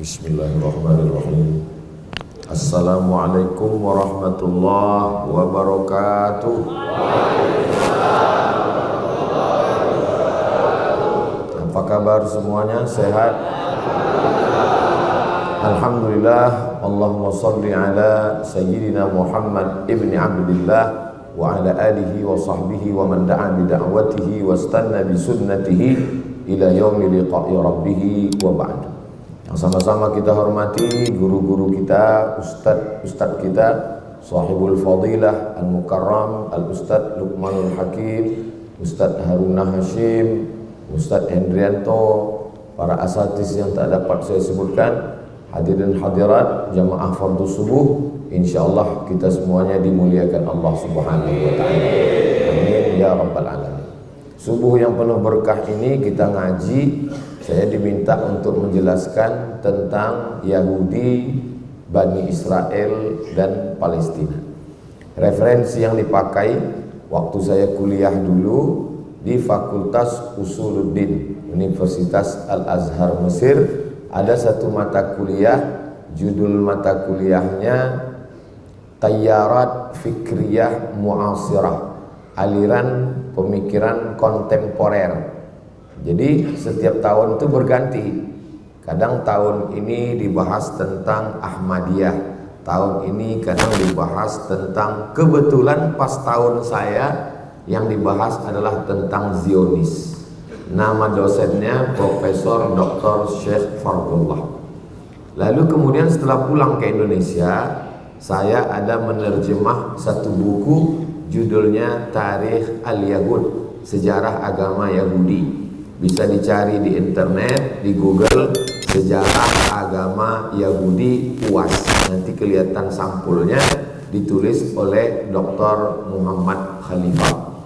Bismillahirrahmanirrahim. Assalamualaikum warahmatullahi wabarakatuh. Apa kabar semuanya? Sehat? Alhamdulillah. Allahumma salli ala sayyidina Muhammad ibni Abdillah wa ala alihi wa sahbihi wa man da'a bi da'watihi wa istanna bi sunnatihi ila yaumi liqa'i rabbih wa ba'du. Yang sama-sama kita hormati guru-guru kita, ustadz kita, sahibul fadilah al-mukarram al-ustadz Luqmanul Hakim, Ustadz Haruna Hashim, Ustadz Hendrianto, para asatiz yang tak dapat saya sebutkan, hadirin hadirat jamaah fardhu subuh, insyaallah kita semuanya dimuliakan Allah Subhanahu wa taala. Amin ya rabbal alamin. Subuh yang penuh berkah ini kita ngaji. Saya diminta untuk menjelaskan tentang Yahudi, Bani Israel dan Palestina. Referensi yang dipakai waktu saya kuliah dulu di Fakultas Usuluddin Universitas Al-Azhar Mesir, ada satu mata kuliah, judul mata kuliahnya Tayyarat Fikriyah Mu'asirah, aliran pemikiran kontemporer. Jadi setiap tahun itu berganti. Kadang tahun ini dibahas tentang Ahmadiyah, tahun ini kadang dibahas tentang, kebetulan pas tahun saya yang dibahas adalah tentang Zionis. Nama dosennya Profesor Dr. Syekh Fardullah. Lalu kemudian setelah pulang ke Indonesia, saya ada menerjemah satu buku judulnya Tarikh Al-Yahud, Sejarah Agama Yahudi. Bisa dicari di internet, di Google, Sejarah Agama Yahudi UAS. Nanti kelihatan sampulnya, ditulis oleh Dr. Muhammad Khalifah.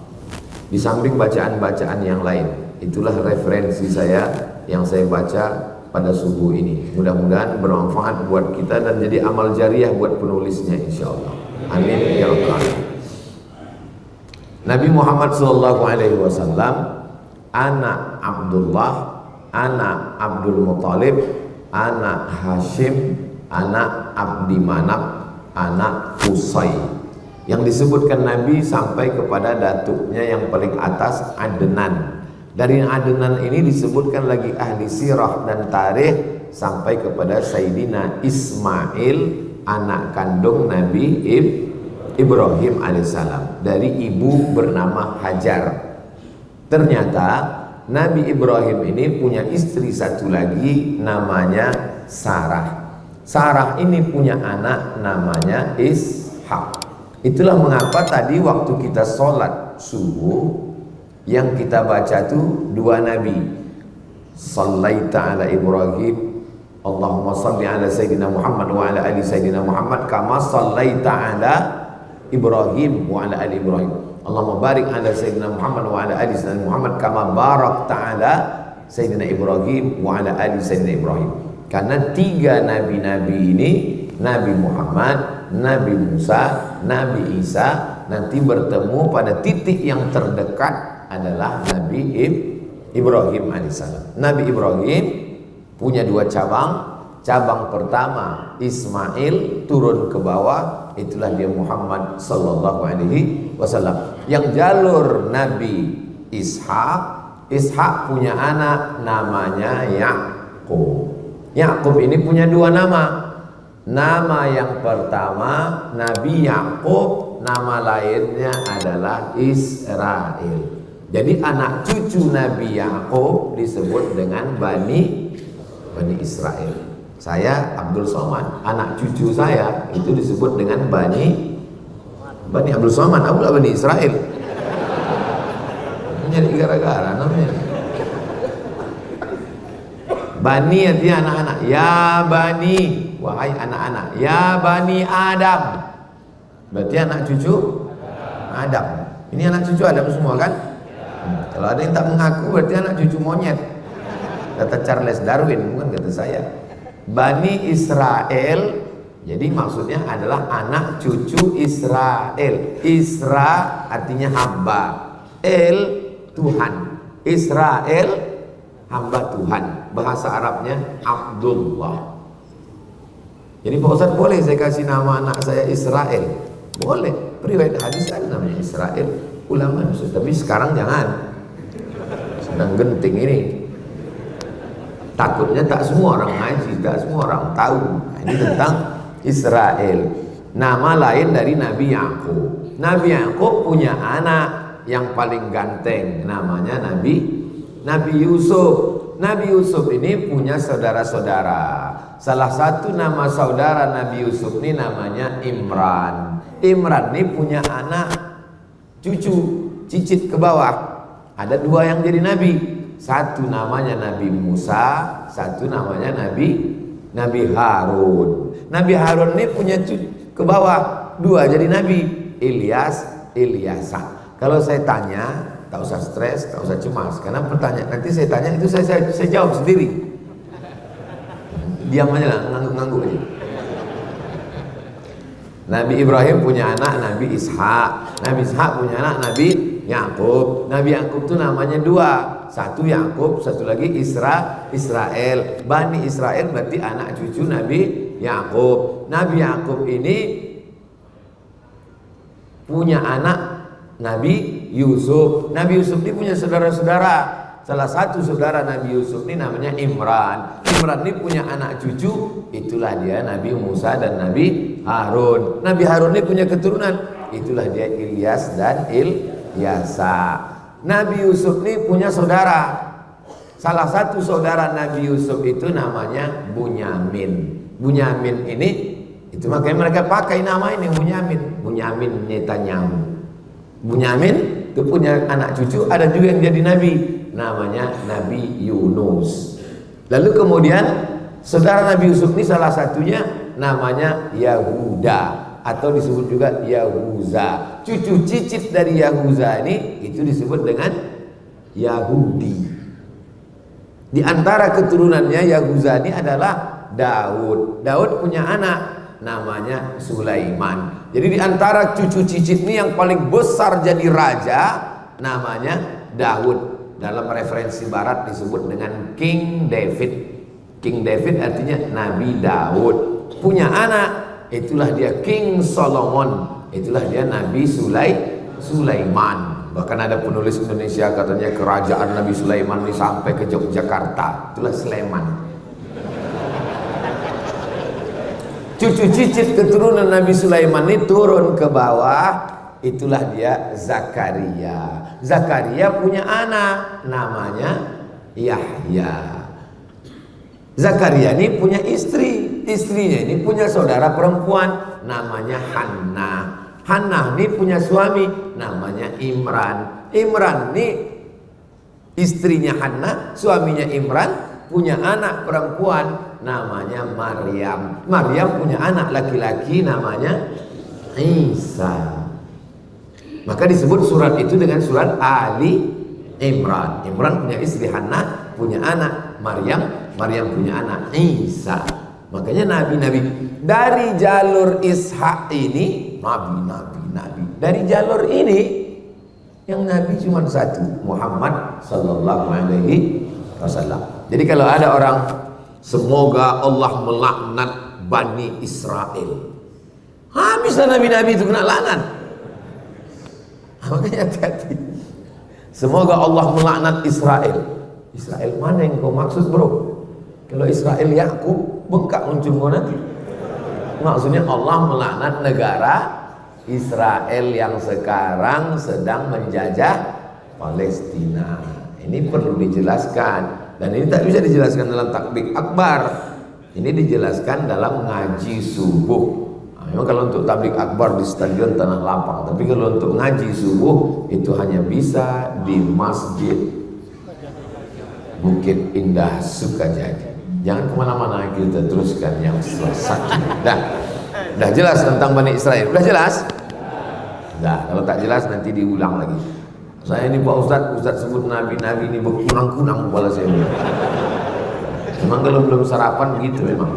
Di samping bacaan-bacaan yang lain. Itulah referensi saya yang saya baca pada subuh ini. Mudah-mudahan bermanfaat buat kita dan jadi amal jariah buat penulisnya insyaallah. Amin ya rabbal alamin. Nabi Muhammad SAW, anak Abdullah, anak Abdul Muthalib, anak Hashim, anak Abdi Manaf, anak Qusay. Yang disebutkan Nabi sampai kepada datuknya yang paling atas, Adnan. Dari Adnan ini disebutkan lagi ahli sirah dan tarikh sampai kepada Sayyidina Ismail, anak kandung Nabi Ibrahim alaihissalam, dari ibu bernama Hajar. Ternyata Nabi Ibrahim ini punya istri satu lagi namanya Sarah. Sarah ini punya anak namanya Ishak. Itulah mengapa tadi waktu kita sholat subuh yang kita baca tuh dua nabi. Sallaita ala Ibrahim, Allahumma salli ala Sayyidina Muhammad wa ala ali Sayyidina Muhammad kama sallaita ala Ibrahim wa ala ali Ibrahim. Allahumma barik ala Sayyidina Muhammad wa ala ali Sayyidina Muhammad kama barakta ala Sayyidina Ibrahim wa ala ali Sayyidina Ibrahim. Karena tiga nabi-nabi ini, Nabi Muhammad, Nabi Musa, Nabi Isa, nanti bertemu pada titik yang terdekat adalah Nabi Ibrahim alaihissalam. Nabi Ibrahim punya dua cabang. Cabang pertama Ismail turun ke bawah, itulah dia Muhammad sallallahu alaihi wasallam. Yang jalur Nabi Ishak punya anak namanya Yakub. Yakub ini punya dua nama. Nama yang pertama Nabi Yakub, nama lainnya adalah Israel. Jadi anak cucu Nabi Yakub disebut dengan Bani Israel. Saya Abdul Somad, anak cucu saya itu disebut dengan Bani Abdul Somad, aku lah Bani Israel. Jadi gara-gara namanya. Bani artinya anak-anak. Ya Bani, wahai anak-anak. Ya Bani Adam, berarti anak cucu Adam. Ini anak cucu Adam semua kan? Kalau ada yang tak mengaku berarti anak cucu monyet. Kata Charles Darwin, bukan kata saya. Bani Israel, jadi maksudnya adalah anak cucu Israel. Isra artinya hamba, El Tuhan, Israel hamba Tuhan. Bahasa Arabnya Abdullah. Jadi Pak Ustadz, boleh saya kasih nama anak saya Israel? Boleh, riwayat hadis ada namanya Israel, ulama Ustadz. Tapi sekarang jangan, sedang genting ini. Takutnya tak semua orang ngaji, tak semua orang tahu. Nah, ini tentang Israel. Nama lain dari Nabi Yakub. Nabi Yakub punya anak yang paling ganteng, namanya Nabi Yusuf. Nabi Yusuf ini punya saudara-saudara. Salah satu nama saudara Nabi Yusuf ini namanya Imran. Imran ini punya anak cucu, cicit ke bawah. Ada dua yang jadi nabi. Satu namanya Nabi Musa, satu namanya Nabi Harun. Nabi Harun ini punya cucu ke bawah, dua jadi nabi, Ilyasa. Kalau saya tanya, tak usah stres, tak usah cemas, karena pertanyaan nanti saya tanya itu saya jawab sendiri. Diam aja lah, ngangguk-ngangguk aja. Nabi Ibrahim punya anak Nabi Ishak. Nabi Ishak punya anak Nabi Yakub. Nabi Yakub itu namanya dua, satu Yakub, satu lagi Israel. Bani Israel berarti anak cucu Nabi Yakub. Nabi Yakub ini punya anak Nabi Yusuf. Nabi Yusuf ini punya saudara-saudara. Salah satu saudara Nabi Yusuf ini namanya Imran. Imran ini punya anak cucu, itulah dia Nabi Musa dan Nabi Harun. Nabi Harun ini punya keturunan, itulah dia Ilyas dan Ilyasa. Nabi Yusuf ini punya saudara. Salah satu saudara Nabi Yusuf itu namanya Bunyamin. Bunyamin ini, itu makanya mereka pakai nama ini Bunyamin Netanyahu. Bunyamin itu punya anak cucu, ada juga yang jadi nabi, namanya Nabi Yunus. Lalu kemudian saudara Nabi Yusuf ini salah satunya namanya Yahuda, atau disebut juga Yahuza. Cucu cicit dari Yahuza ini itu disebut dengan Yahudi. Di antara keturunannya Yahuza ini adalah Daud. Daud punya anak namanya Sulaiman. Jadi di antara cucu cicit ini yang paling besar jadi raja namanya Daud. Dalam referensi barat disebut dengan King David. King David artinya Nabi Daud. Punya anak, itulah dia King Solomon. Itulah dia Nabi Sulaiman. Bahkan ada penulis Indonesia katanya kerajaan Nabi Sulaiman ini sampai ke Yogyakarta. Itulah Sleman. Cucu cicit keturunan Nabi Sulaiman ini turun ke bawah, itulah dia Zakaria. Zakaria punya anak namanya Yahya. Zakaria ini punya istri, istrinya ini punya saudara perempuan namanya Hannah. Hannah ini punya suami namanya Imran. Imran ini istrinya Hannah, suaminya Imran, punya anak perempuan namanya Maryam. Maryam punya anak laki-laki namanya Isa. Maka disebut surat itu dengan surat Ali Imran. Imran punya istri Hannah, punya anak Maryam, Maryam punya anak Isa. Makanya nabi-nabi dari jalur Ishak ini nabi. Dari jalur ini yang nabi cuma satu, Muhammad sallallahu alaihi wasallam. Jadi kalau ada orang semoga Allah melaknat Bani Israel, habislah nabi-nabi itu kena laknat. Makanya hati-hati. Semoga Allah melaknat Israel. Israel mana yang kau maksud bro? Kalau Israel Yakub bengkak muncul kau nanti. Maksudnya Allah melaknat negara Israel yang sekarang sedang menjajah Palestina. Ini perlu dijelaskan. Dan ini tak bisa dijelaskan dalam takbir akbar. Ini dijelaskan dalam ngaji subuh. Memang kalau untuk tablik akbar di stadion Tanah Lapang, tapi kalau untuk ngaji subuh itu hanya bisa di Masjid Bukit Indah Sukajadi. Jangan kemana-mana, kita teruskan yang satu. Dah jelas tentang Bani Israel. Udah jelas? Dah, kalau tak jelas nanti diulang lagi. Saya ini Pak Ustadz sebut nabi-nabi ini berkunang-kunang kepala saya. Memang kalau belum sarapan begitu memang.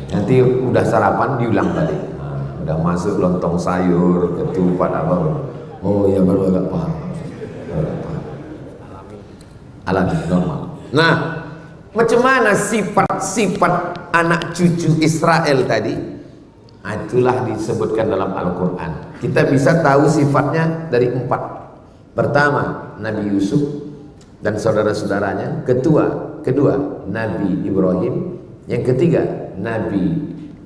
Nanti udah sarapan diulang balik. Udah masuk lontong sayur, ketupat apa. Oh ya baru agak paham. Alami normal. Nah, Macam mana sifat-sifat anak cucu Israel tadi? Itulah disebutkan dalam Al-Quran. Kita bisa tahu sifatnya dari 4. Pertama, Nabi Yusuf dan saudara-saudaranya. Kedua, Nabi Ibrahim. Yang ketiga,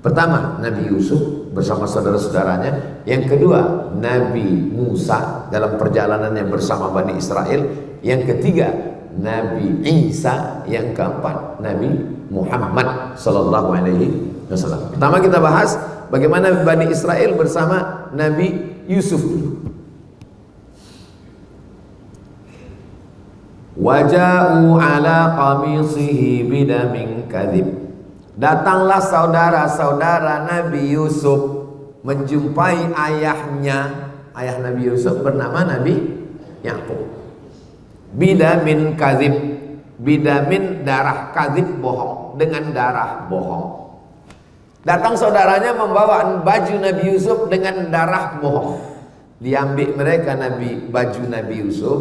Pertama, Nabi Yusuf bersama saudara-saudaranya. Yang kedua, Nabi Musa dalam perjalanannya bersama Bani Israel. Yang ketiga, Nabi Isa. Yang keempat, Nabi Muhammad sallallahu alaihi wasallam. Pertama kita bahas bagaimana Bani Israel bersama Nabi Yusuf dulu. Waja'u ala qamisihi bidamin kadhib. Datanglah saudara-saudara Nabi Yusuf menjumpai ayahnya. Ayah Nabi Yusuf bernama Nabi Yakub. Bidamin kadhib. Bidamin darah, kadhib bohong, dengan darah bohong. Datang saudaranya membawa baju Nabi Yusuf dengan darah bohong. Diambil mereka baju Nabi Yusuf,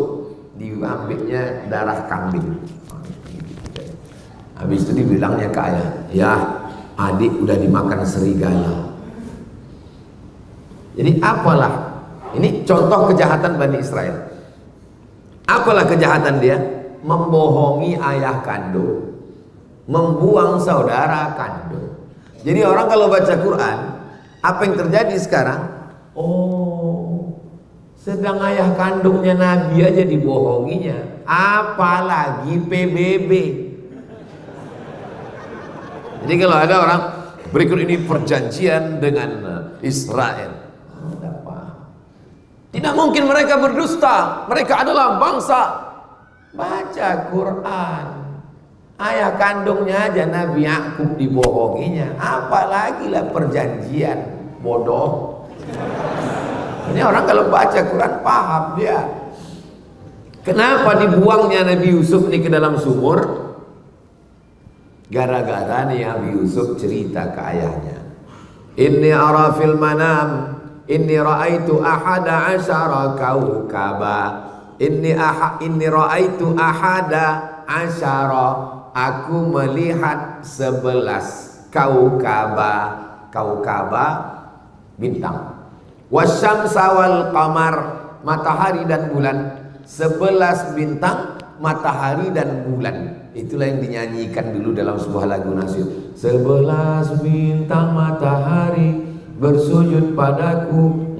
diambilnya darah kambing. Habis itu dibilangnya ke ayah, ya adik udah dimakan serigala. Jadi apalah, ini contoh kejahatan Bani Israel. Apalah kejahatan dia? Membohongi ayah kandung, membuang saudara kandung. Jadi orang kalau baca Quran, apa yang terjadi sekarang? Oh, sedang ayah kandungnya Nabi aja dibohonginya, apalagi PBB. Jadi kalau ada orang berikut ini perjanjian dengan Israel, tidak mungkin mereka berdusta. Mereka adalah bangsa. Baca Quran. Ayah kandungnya aja Nabi Yakub dibohonginya, apalagi lah perjanjian. Bodoh. Ini orang kalau baca Quran paham dia. Kenapa dibuangnya Nabi Yusuf ini ke dalam sumur? Gara-gara nih Nabi Yusuf cerita ke ayahnya, inni ara fil manam inni ra'aitu ahada asyara kaukaba. Inni ra'aitu ahada asyara, aku melihat 11 kaukaba bintang. Wasyamsa wal qamar, matahari dan bulan. 11 bintang, matahari dan bulan. Itulah yang dinyanyikan dulu dalam sebuah lagu nasyid. 11 bintang matahari bersujud padaku.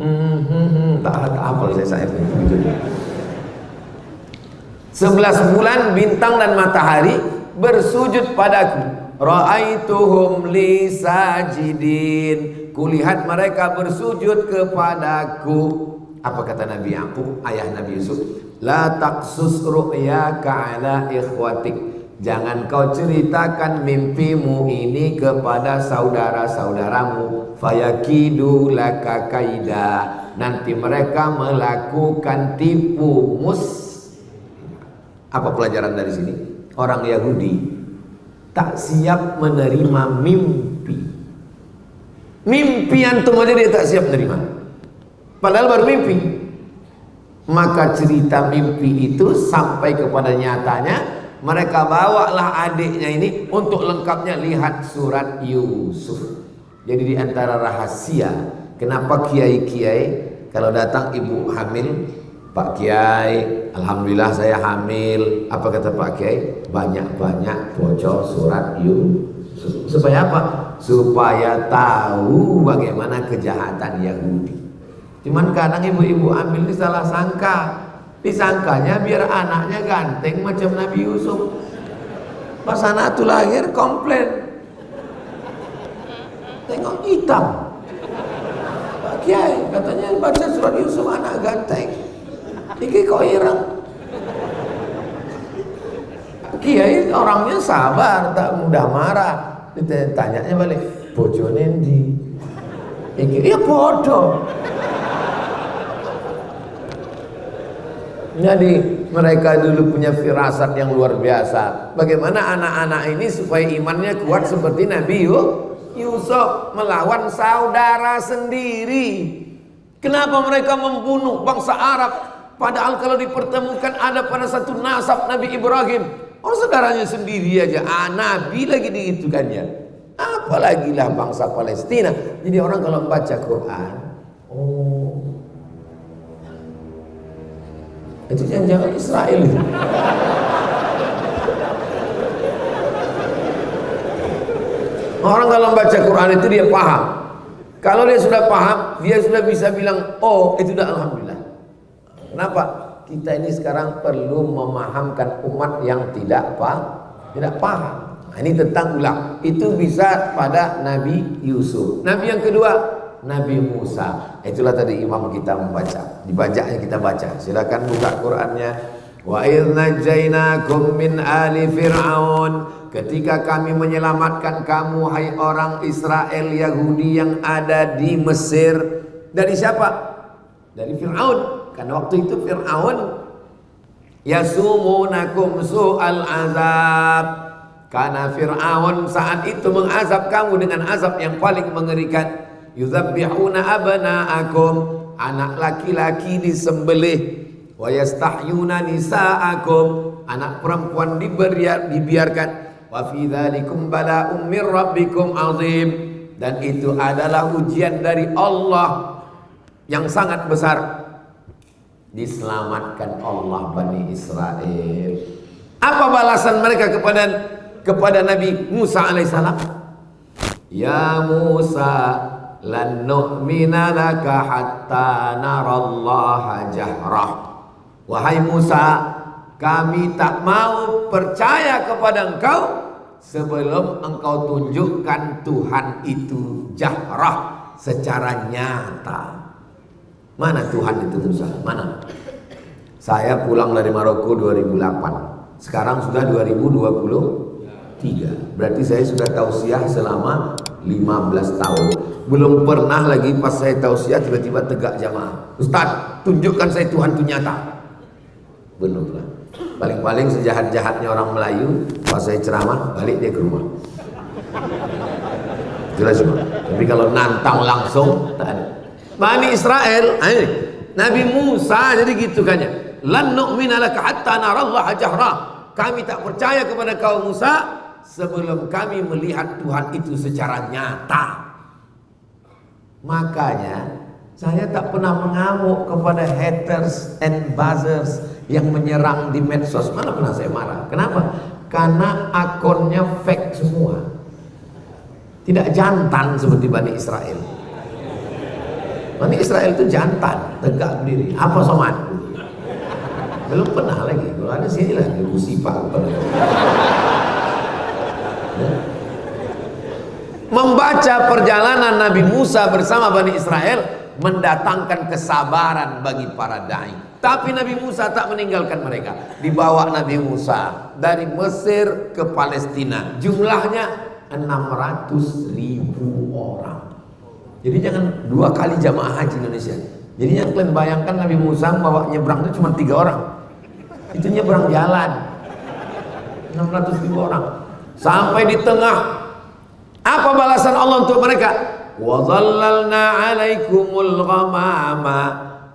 Tak hafal saya itu. 11 bulan bintang dan matahari bersujud padaku. Ra'aituhum li sajidin, kulihat mereka bersujud kepadaku. Apa kata Nabi Yakub, ayah Nabi Yusuf? La taqsus ru'yaka ala ikhwatik, jangan kau ceritakan mimpimu ini kepada saudara-saudaramu. Fayakidu laka kaida, nanti mereka melakukan tipu mus. Apa pelajaran dari sini? Orang Yahudi tak siap menerima mimpi. Mimpi antum aja dia tak siap menerima, padahal baru mimpi. Maka cerita mimpi itu sampai kepada nyatanya, mereka bawalah adiknya ini untuk lengkapnya lihat surat Yusuf. Jadi di antara rahasia kenapa kiai-kiai kalau datang ibu hamil, Pak Kiai, alhamdulillah saya hamil. Apa kata Pak Kiai? Banyak-banyak baca surat Yusuf. Supaya apa? Supaya tahu bagaimana kejahatan Yahudi. Cuman kadang ibu-ibu hamil ini salah sangka. Disangkanya biar anaknya ganteng macam Nabi Yusuf. Pas anak itu lahir komplain, tengok hitam. Pak Kiai katanya baca surat Yusuf anak ganteng, iki kok ireng. Kiai orangnya sabar, tak mudah marah. Ditanyanya balik, bojone ndi? Iki ya bodoh. Jadi mereka dulu punya firasat yang luar biasa. Bagaimana anak-anak ini supaya imannya kuat seperti Nabi Yusuf melawan saudara sendiri. Kenapa mereka membunuh bangsa Arab? Padahal kalau dipertemukan ada pada satu nasab Nabi Ibrahim. Oh, saudaranya sendiri aja, Nabi lagi digitukannya, apalagi lah bangsa Palestina. Jadi orang kalau baca Quran, oh, itu jangan-jangan Israel itu. Orang kalau baca Quran itu dia paham. Kalau dia sudah paham, dia sudah bisa bilang, oh itu udah alhamdulillah. Kenapa? Kita ini sekarang perlu memahamkan umat yang tidak paham. Nah, ini tentang ulang. Itu bisa pada Nabi Yusuf. Nabi yang kedua, Nabi Musa. Itulah tadi imam kita membaca. Dibacanya kita baca. Silakan buka Qurannya. Wa idh najainakum min ali fir'aun, ketika kami menyelamatkan kamu hai orang Israel Yahudi yang ada di Mesir. Dari siapa? Dari Fir'aun. Karena waktu itu Fir'aun yasumunakum su'al azab, karena Fir'aun saat itu mengazab kamu dengan azab yang paling mengerikan. Yuzabbihuna abna'akum, anak laki-laki disembelih. Wa yastahyuna nisa'akum, anak perempuan dibiarkan. Wa fi dzalikum bala'um mir rabbikum azim, dan itu adalah ujian dari Allah yang sangat besar. Diselamatkan Allah Bani Israel. Apa balasan mereka kepada Nabi Musa alaihissalam? Ya Musa, lan nu'mina laka hatta narallaha jahrah. Wahai Musa, kami tak mau percaya kepada engkau sebelum engkau tunjukkan Tuhan itu jahrah, secara nyata. Mana Tuhan itu Musa? Mana? Saya pulang dari Maroko 2008. Sekarang sudah 2023. Berarti saya sudah tausiah selama 15 tahun. Belum pernah lagi pas saya tausiah tiba-tiba tegak jamaah. Ustaz, tunjukkan saya Tuhan itu nyata. Belum lah. Paling-paling sejahat-jahatnya orang Melayu, pas saya ceramah balik dia ke rumah. Jelas semua. Tapi kalau nantang langsung tak ada. Bani Israel, Nabi Musa jadi gitu kan ya. Lan nu'mina laka hatta narallaha jahra. Kami tak percaya kepada kau Musa sebelum kami melihat Tuhan itu secara nyata. Makanya saya tak pernah mengamuk kepada haters and buzzers yang menyerang di medsos. Mana pernah saya marah. Kenapa? Karena akunnya fake semua. Tidak jantan seperti Bani Israel. Bani Israel itu jantan, tegak berdiri. Apa somat? Belum pernah lagi. Kalau ada sini lah, musibah. Membaca perjalanan Nabi Musa bersama Bani Israel mendatangkan kesabaran bagi para dai. Tapi Nabi Musa tak meninggalkan mereka. Dibawa Nabi Musa dari Mesir ke Palestina. Jumlahnya 600.000 orang. Jadi jangan 2 kali jamaah haji Indonesia. Jadi yang kalian bayangkan Nabi Musa bawa nyebrang itu cuma 3 orang. Itu nyebrang jalan. 600.000 orang. Sampai di tengah. Apa balasan Allah untuk mereka? Wa dhallalna 'alaikumul ghamama.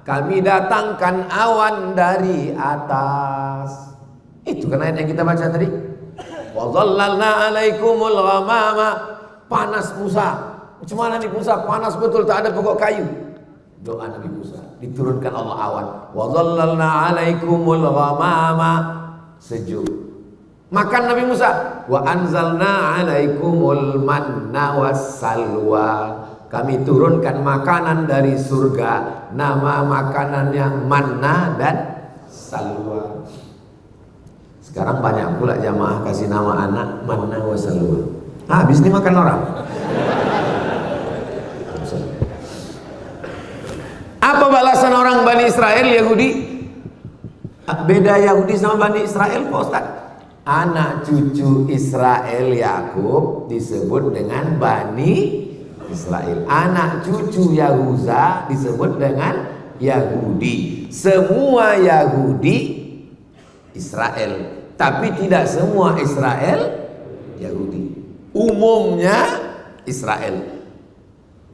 Kami datangkan awan dari atas. Itu kan ayat yang kita baca tadi. Wa dhallalna 'alaikumul ghamama. Panas Musa. Cuma Nabi Musa panas betul, tak ada pokok kayu. Doa Nabi Musa, diturunkan Allah awan. Wa dhallalna 'alaikumul ghamama, sejuk. Makan Nabi Musa, wa anzalna 'alaikumul manna wassalwa. Kami turunkan makanan dari surga. Nama makanannya manna dan salwa. Sekarang banyak pula jamaah kasih nama anak manna wassalwa. Habis nih makan orang. Apa balasan orang Bani Israel Yahudi? Beda Yahudi sama Bani Israel Pak Ustaz. Anak cucu Israel Yakub disebut dengan Bani Israel. Anak cucu Yahuza disebut dengan Yahudi. Semua Yahudi Israel, tapi tidak semua Israel Yahudi. Umumnya Israel.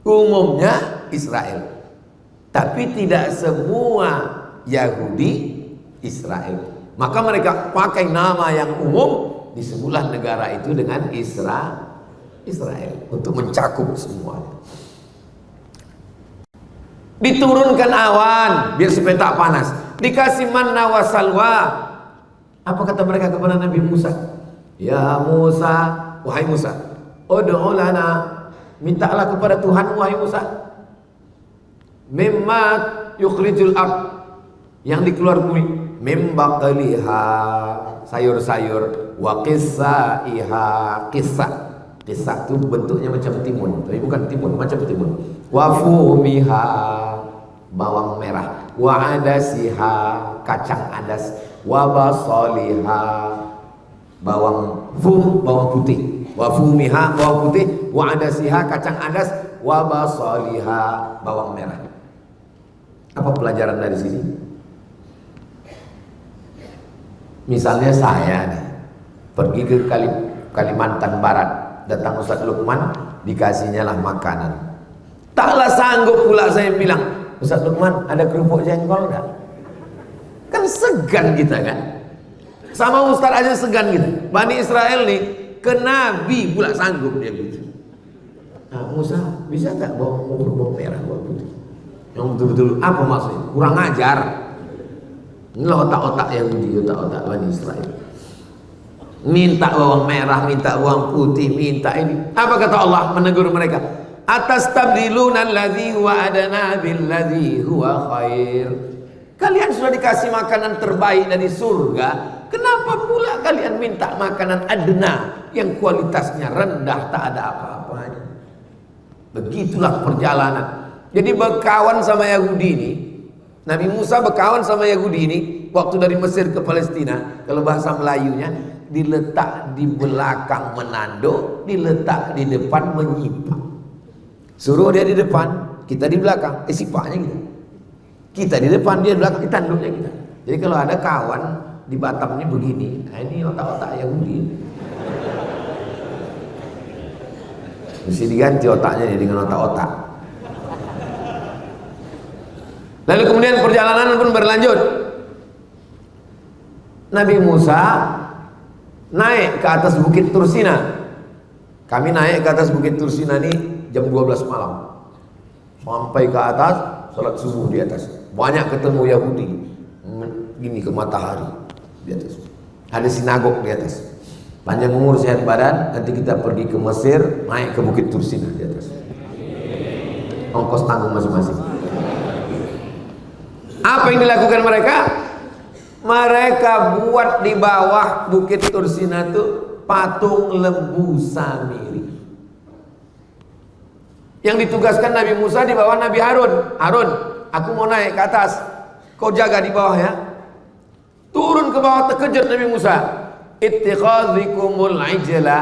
Umumnya Israel. Tapi tidak semua Yahudi Israel. Maka mereka pakai nama yang umum, disebutlah negara itu dengan Israel untuk mencakup semuanya. Diturunkan awan biar supaya tak panas, dikasih manna wa salwa. Apa kata mereka kepada Nabi Musa? Ya Musa, wahai Musa, ud'u lana, mintalah kepada Tuhan wahai Musa, mimma yukhrijul ard, yang dikeluar bumi, mim baqliha, sayur-sayur, wa qissaiha, kisah itu bentuknya macam timun, tapi bukan timun, macam timun. Wa fumiha, bawang merah. Wa adasiha, kacang adas. Wa basaliha, bawang putih. Wa fumiha, bawang putih. Wa adasiha, kacang adas. Wa basaliha, bawang merah. Apa pelajaran dari sini? Misalnya saya nih pergi ke Kalimantan Barat, datang Ustaz Lukman, dikasihnya lah makanan. Taklah sanggup pula saya bilang, Ustaz Lukman ada kerupuk jengkol enggak? Kan segan kita kan. Sama Ustaz aja segan kita. Bani Israel nih ke Nabi pula sanggup dia gitu. Nah, Musa bisa tak bawang merah, bawang putih? Yang betul-betul apa maksudnya? Kurang ajar. Inilah otak-otak Yahudi, otak-otak Bani Israel. Minta bawang merah, minta bawang putih, minta ini. Apa kata Allah menegur mereka? Atastabdiluna alladzi huwa adna billadzi huwa khair. Kalian sudah dikasih makanan terbaik dari surga, kenapa pula kalian minta makanan adna yang kualitasnya rendah, tak ada apa-apanya? Begitulah perjalanan. Jadi berkawan sama Yahudi ini, Nabi Musa berkawan sama Yahudi ini waktu dari Mesir ke Palestina. Kalau bahasa Melayunya, diletak di belakang menando, diletak di depan menyipak. Suruh dia di depan, kita di belakang, sipaknya gitu. Kita di depan, dia di belakang, tanduknya kita. Jadi kalau ada kawan di Batam ini begini, nah ini otak-otak Yahudi. Mesti diganti otaknya dengan otak-otak. Lalu kemudian perjalanan pun berlanjut. Nabi Musa naik ke atas bukit Tursina. Kami naik ke atas bukit Tursina ini jam 12 malam. Sampai ke atas, salat subuh di atas. Banyak ketemu Yahudi. Gini ke matahari di atas. Ada sinagog di atas. Panjang umur sehat badan, nanti kita pergi ke Mesir, naik ke bukit Tursina di atas. Ongkos tanggung masing-masing. Apa yang dilakukan mereka? Mereka buat di bawah bukit Tursina itu patung lembu Samiri. Yang ditugaskan Nabi Musa di bawah Nabi Harun. Harun, aku mau naik ke atas, kau jaga di bawah ya. Turun ke bawah, terkejut Nabi Musa. Ittikhadhikumul ijla,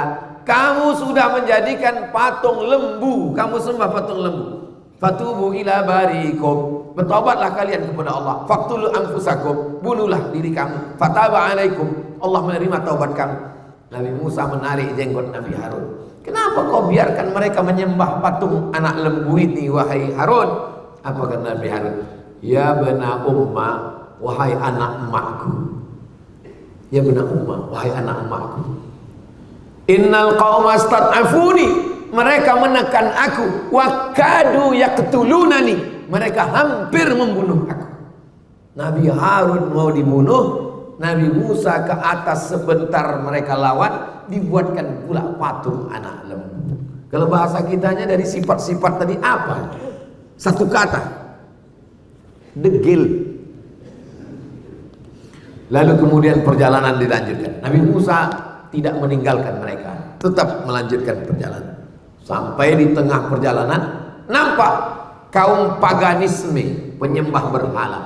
kamu sudah menjadikan patung lembu, kamu sembah patung lembu. Fatubu ila barikum, bertobatlah kalian kepada Allah. Faqtulu anfusakum, bunuhlah diri kamu. Fataba alaikum, Allah menerima taubat kamu. Nabi Musa menarik jenggot Nabi Harun. Kenapa kau biarkan mereka menyembah patung anak lembu ini, wahai Harun? Apa kata Nabi Harun? Ya bena umma, wahai anak emakku. Ya bena umma, wahai anak emakku. Innal qauma stad'afuni, mereka menekan aku. Wa kadu yaqtulunani, mereka hampir membunuh aku. Nabi Harun mau dibunuh, Nabi Musa ke atas sebentar mereka lawan, dibuatkan pula patung anak lembu. Kalau bahasa kitanya dari sifat-sifat tadi apa? Satu kata, degil. Lalu kemudian perjalanan dilanjutkan. Nabi Musa tidak meninggalkan mereka, tetap melanjutkan perjalanan. Sampai di tengah perjalanan nampak kaum paganisme, penyembah berhala.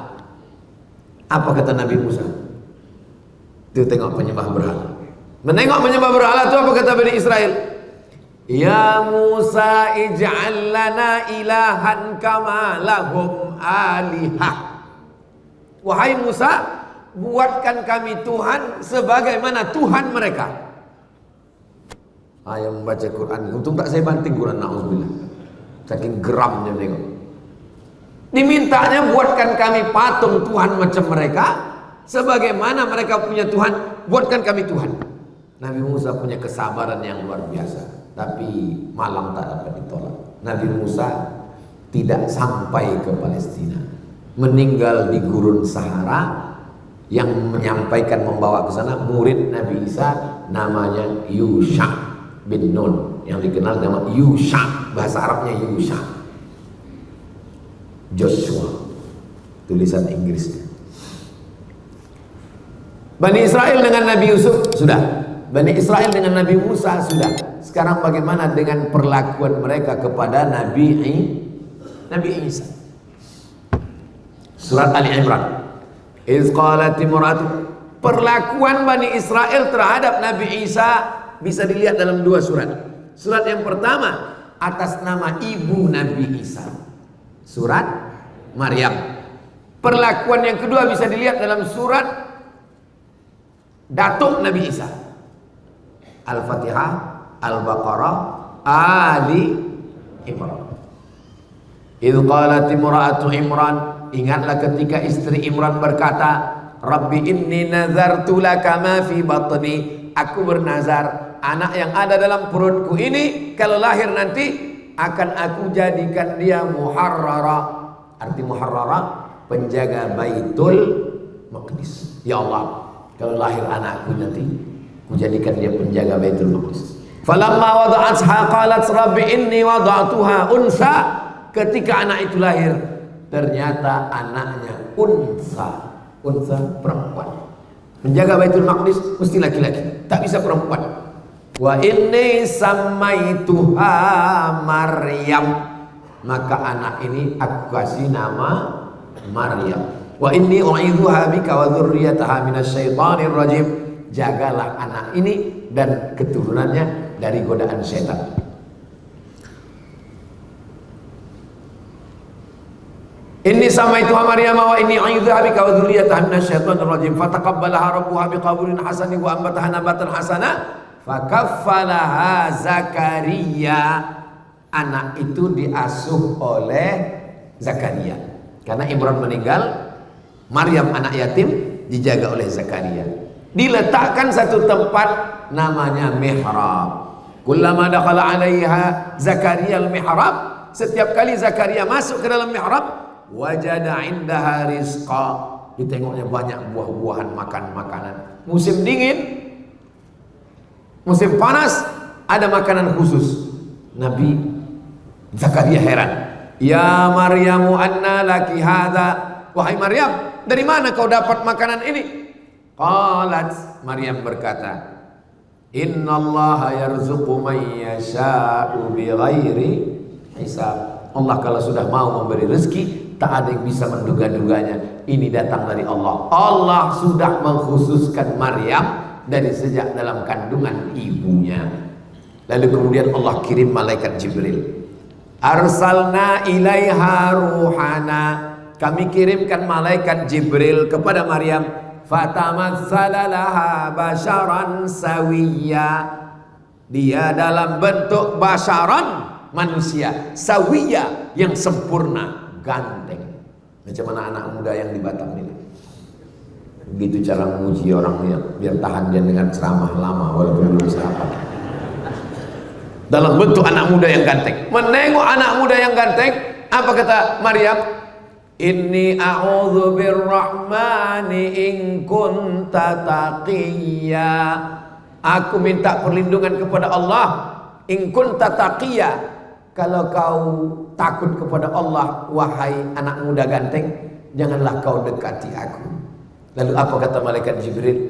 Apa kata Nabi Musa? Itu tengok penyembah berhala. Menengok penyembah berhala itu apa kata Bani Israel? Ya Musa ij'al lana ilahan kama lahum alihah. Wahai Musa, buatkan kami Tuhan sebagaimana Tuhan mereka. Yang membaca Quran, untung tak saya banting Quran, na'udzubillah, saking geramnya tengok. Dimintanya buatkan kami patung Tuhan macam mereka. sebagaimana mereka punya Tuhan, buatkan kami Tuhan. Nabi Musa punya kesabaran yang luar biasa, tapi malang tak dapat ditolak. Nabi Musa tidak sampai ke Palestina, meninggal di gurun Sahara. Yang menyampaikan, membawa ke sana murid Nabi Isa, namanya Yusha bin Nun, yang dikenal nama Yusha, bahasa Arabnya Yusha, Joshua tulisan Inggrisnya. Bani Israel dengan Nabi Yusuf sudah, Bani Israel dengan Nabi Musa sudah. Sekarang bagaimana dengan perlakuan mereka kepada Nabi Isa? Surat Ali Imran. Iz qalat imra'atu, perlakuan Bani Israel terhadap Nabi Isa bisa dilihat dalam dua surat. Surat yang pertama atas nama ibu Nabi Isa, surat Maryam. Perlakuan yang kedua bisa dilihat dalam surat datuk Nabi Isa, Al-Fatihah, Al-Baqarah, Ali Imran. Iz qalat imra'atu Imran, ingatlah ketika istri Imran berkata, Rabbi inni nazartu laka ma fi batni, aku bernazar anak yang ada dalam perutku ini kalau lahir nanti akan aku jadikan dia muharrara. Arti muharrara, penjaga Baitul Maqdis. Ya Allah, kalau lahir anakku nanti aku jadikan dia penjaga Baitul Maqdis. Falamma wada'atha qalat rabbi inni wada'tuha unsa, ketika anak itu lahir ternyata anaknya unsa perempuan. Menjaga Baitul Maqdis mesti laki-laki, tak bisa perempuan. Wa inni samaituha Maryam, maka anak ini aku kasih nama Maryam. Wa inni u'idzuha bika wa dzurriyyataha minasyaitonir rajim, jagalah anak ini dan keturunannya dari godaan setan. Inni samaituha Maryam wa inni u'idzuha bika wa dzurriyyataha minasyaitonir rajim fataqabbalaha rabbuha biqabulin hasanin wa ambataha nabatan hasana fakaffalaha Zakaria. Anak itu diasuh oleh Zakaria karena Imran meninggal, Maryam anak yatim dijaga oleh Zakaria. Diletakkan satu tempat namanya mihrab. Kullama dakhala 'alaiha Zakaria al-mihrab, setiap kali Zakaria masuk ke dalam mihrab, wajada indaha rizqa, ditengoknya banyak buah-buahan, makanan. Musim dingin, musim panas ada makanan khusus. Nabi Zakaria heran, ya Maryamu anna laki hadza, wahai Maryam, dari mana kau dapat makanan ini? Qalat, Maryam berkata, innallaha yarzuqu man yasha'u bighairi hisab. Allah kalau sudah mau memberi rezeki, tak ada yang bisa menduga-duganya. Ini datang dari Allah. Allah sudah mengkhususkan Maryam dari sejak dalam kandungan ibunya. Lalu kemudian Allah kirim malaikat Jibril. Arsalna ilaiha ruhana, kami kirimkan malaikat Jibril kepada Maryam. Fatamatsala laha basharan sawiyya, dia dalam bentuk basharan, manusia, sawiyya, yang sempurna, ganteng. Macam mana anak muda yang di Batam ini. Begitu cara menguji orangnya biar tahan dia dengan ceramah lama walaupun belum sarapan. Dalam bentuk anak muda yang ganteng. Menengok anak muda yang ganteng, apa kata Maryam? Inni a'udzu birrahmani in kunta taqiyya. Aku minta perlindungan kepada Allah, in kunta taqiyya, kalau kau takut kepada Allah, wahai anak muda ganteng, janganlah kau dekati aku. Lalu apa kata malaikat Jibril?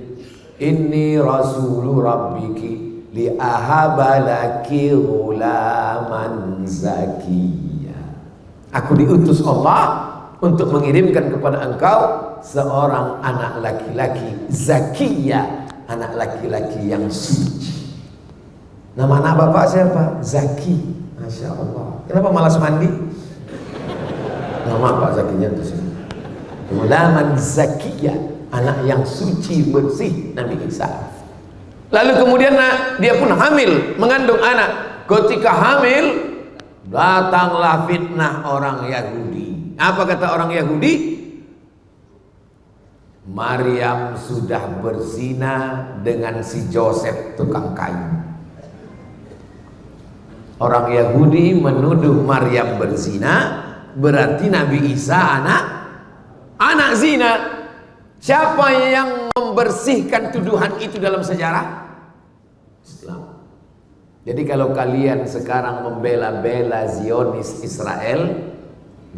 Inni rasulu rabbiki li ahabalaki ghulaman zakiyya. Aku diutus Allah untuk mengirimkan kepada engkau seorang anak laki-laki zakiyya, anak laki-laki yang suci. Nama anak bapak siapa? Zaki. Masya Allah. Kenapa malas mandi? Nama Pak Zakinya itu sih. Ghulaman zakiyya, anak yang suci bersih, Nabi Isa. Lalu kemudian dia pun hamil, mengandung anak. Ketika hamil, datanglah fitnah orang Yahudi. Apa kata orang Yahudi? Maryam sudah berzina dengan si Joseph tukang kayu. Orang Yahudi menuduh Maryam berzina, berarti Nabi Isa anak zina. Siapa yang membersihkan tuduhan itu dalam sejarah? Islam. Jadi kalau kalian sekarang membela-bela Zionis Israel,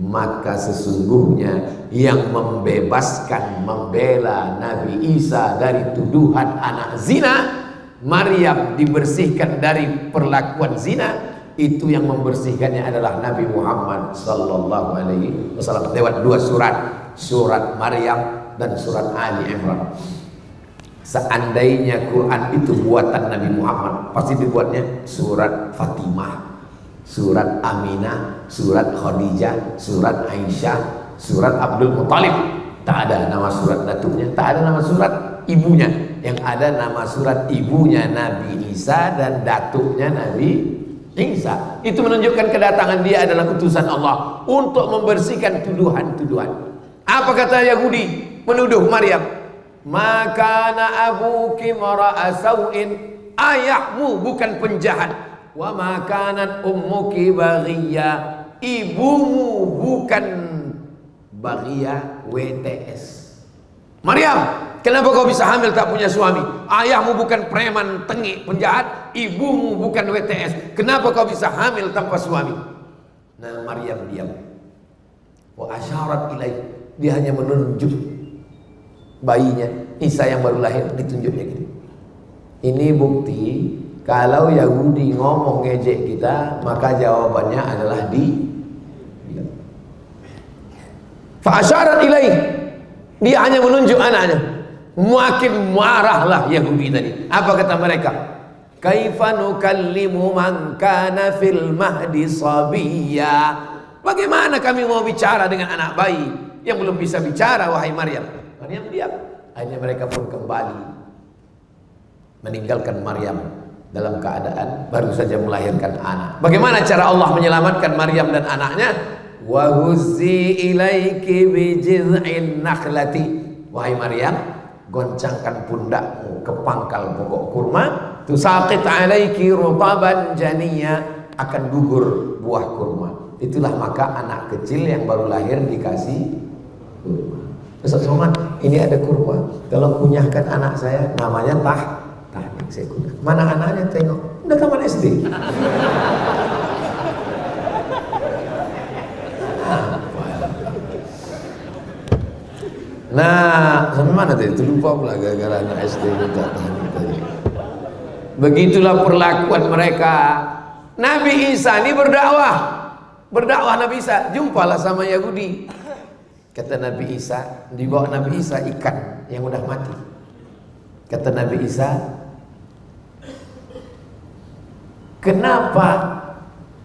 maka sesungguhnya yang membebaskan, membela Nabi Isa dari tuduhan anak zina, Maryam dibersihkan dari perlakuan zina, itu yang membersihkannya adalah Nabi Muhammad sallallahu alaihi wasallam lewat dua surat, surat Maryam dan surat Ali Imran. Seandainya Quran itu buatan Nabi Muhammad, pasti dibuatnya surat Fatimah, surat Aminah, surat Khadijah, surat Aisyah, surat Abdul Muttalib. Tak ada nama surat datuknya, tak ada nama surat ibunya. Yang ada nama surat ibunya Nabi Isa dan datuknya Nabi Isa. Itu menunjukkan kedatangan dia adalah utusan Allah untuk membersihkan tuduhan-tuduhan. Apa kata Yahudi menuduh Maryam? Maka abuki mara'a sau'in, ayahmu bukan penjahat. Wa makanat ummuki baghiya, ibumu bukan baghiya WTS. Maryam, kenapa kau bisa hamil tak punya suami? Ayahmu bukan preman tengik penjahat, ibumu bukan WTS. Kenapa kau bisa hamil tanpa suami? Nah, Maryam diam. Wa asyarat ilaih, dia hanya menunjuk bayinya Isa yang baru lahir, ditunjuknya gitu. Ini bukti kalau Yahudi ngomong ngejek kita, maka jawabannya adalah di fa asyarat ilaih, dia hanya menunjuk anaknya. Makin marahlah Yahudi tadi. Apa kata mereka? Kaifa nukallimu man kana fil mahdi sabiyya. Bagaimana kami mau bicara dengan anak bayi yang belum bisa bicara, wahai Maryam? Maryam diam. Akhirnya mereka pun kembali meninggalkan Maryam dalam keadaan baru saja melahirkan anak. Bagaimana cara Allah menyelamatkan Maryam dan anaknya? Wa huzzi ilaiki bi jiz'in nakhlati. Wahai Maryam, goncangkan pundakmu ke pangkal pokok kurma, tusaqit alaiki rutaban janiyya, akan gugur buah kurma. Itulah maka anak kecil yang baru lahir dikasih kurma. Ustaz Somad, ini ada kurma, tolong kunyahkan anak saya, namanya Tahnik. Saya kunyah. Mana anaknya? Tengok, udah taman SD. Nah, sampai mana tadi? Itu lupa pula gara-gara anak SD minta Tahnik tadi. Begitulah perlakuan mereka. Nabi Isa ini berdakwah Nabi Isa, jumpalah sama Yahudi. Kata Nabi Isa, dibawa Nabi Isa ikan yang udah mati. Kata Nabi Isa, kenapa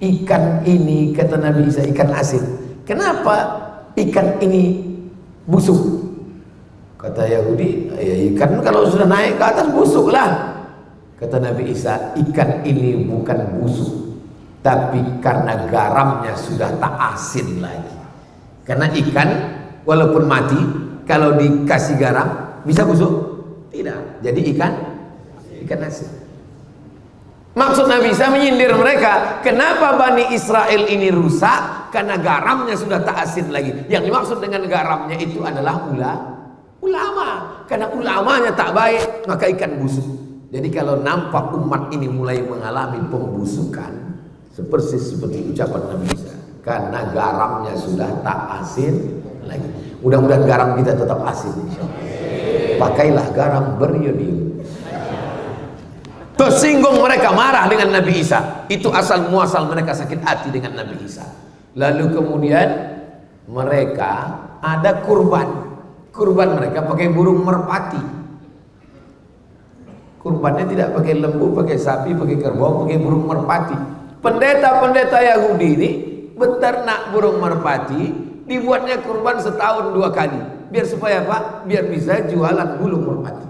ikan ini, kata Nabi Isa, ikan asin, kenapa ikan ini busuk? Kata Yahudi, ya ikan kalau sudah naik ke atas busuk lah. Kata Nabi Isa, ikan ini bukan busuk, tapi karena garamnya sudah tak asin lagi. Karena ikan walaupun mati, kalau dikasih garam bisa busuk? Tidak. Jadi ikan asin. Maksud Nabi Isa menyindir mereka. Kenapa Bani Israel ini rusak? Karena garamnya sudah tak asin lagi. Yang dimaksud dengan garamnya itu adalah ulama. Karena ulamanya tak baik, maka ikan busuk. Jadi kalau nampak umat ini mulai mengalami pembusukan, seperti ucapan Nabi Isa, karena garamnya sudah tak asin lagi. Mudah-mudahan garam kita tetap asin, insyaallah. Pakailah garam beriodium. Tersinggung mereka, marah dengan Nabi Isa. Itu asal muasal mereka sakit hati dengan Nabi Isa. Lalu kemudian mereka ada kurban. Kurban mereka pakai burung merpati. Kurbannya tidak pakai lembu, pakai sapi, pakai kerbau, pakai burung merpati. Pendeta-pendeta Yahudi ini beternak burung merpati, dibuatnya kurban setahun 2 kali. Biar supaya apa? Biar bisa jualan bulu merpati.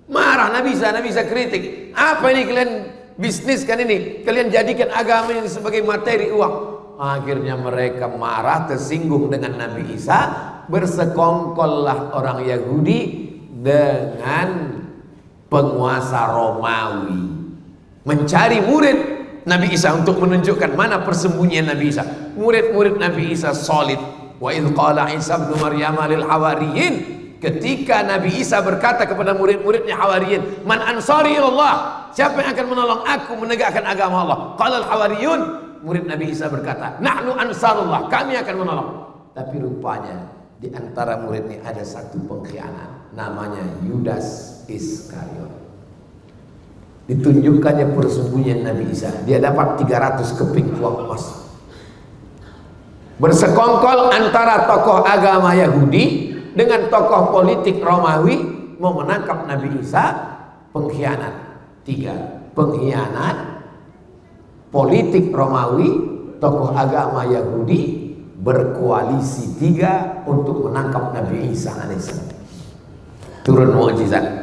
Marah Nabi Isa kritik. Apa ini kalian bisniskan ini? Kalian jadikan agama ini sebagai materi uang. Akhirnya mereka marah, tersinggung dengan Nabi Isa, bersekongkollah orang Yahudi dengan penguasa Romawi, mencari murid Nabi Isa untuk menunjukkan mana persembunyian Nabi Isa. Murid-murid Nabi Isa solid. Wa idh qala Isa ibn Maryam lil hawariyin, ketika Nabi Isa berkata kepada murid-muridnya hawariyin, man ansari ilallah, siapa yang akan menolong aku menegakkan agama Allah? Qala al hawariyun, murid Nabi Isa berkata, nahnu ansarullah, kami akan menolong. Tapi rupanya di antara murid ini ada satu pengkhianat, namanya Yudas Iskariot. Ditunjukkannya persembunyian Nabi Isa. Dia dapat 300 keping uang emas. Bersekongkol antara tokoh agama Yahudi dengan tokoh politik Romawi mau menangkap Nabi Isa. Pengkhianat 3. Pengkhianat politik Romawi, tokoh agama Yahudi berkoalisi 3 untuk menangkap Nabi Isa alaihissalam. Turun mukjizat.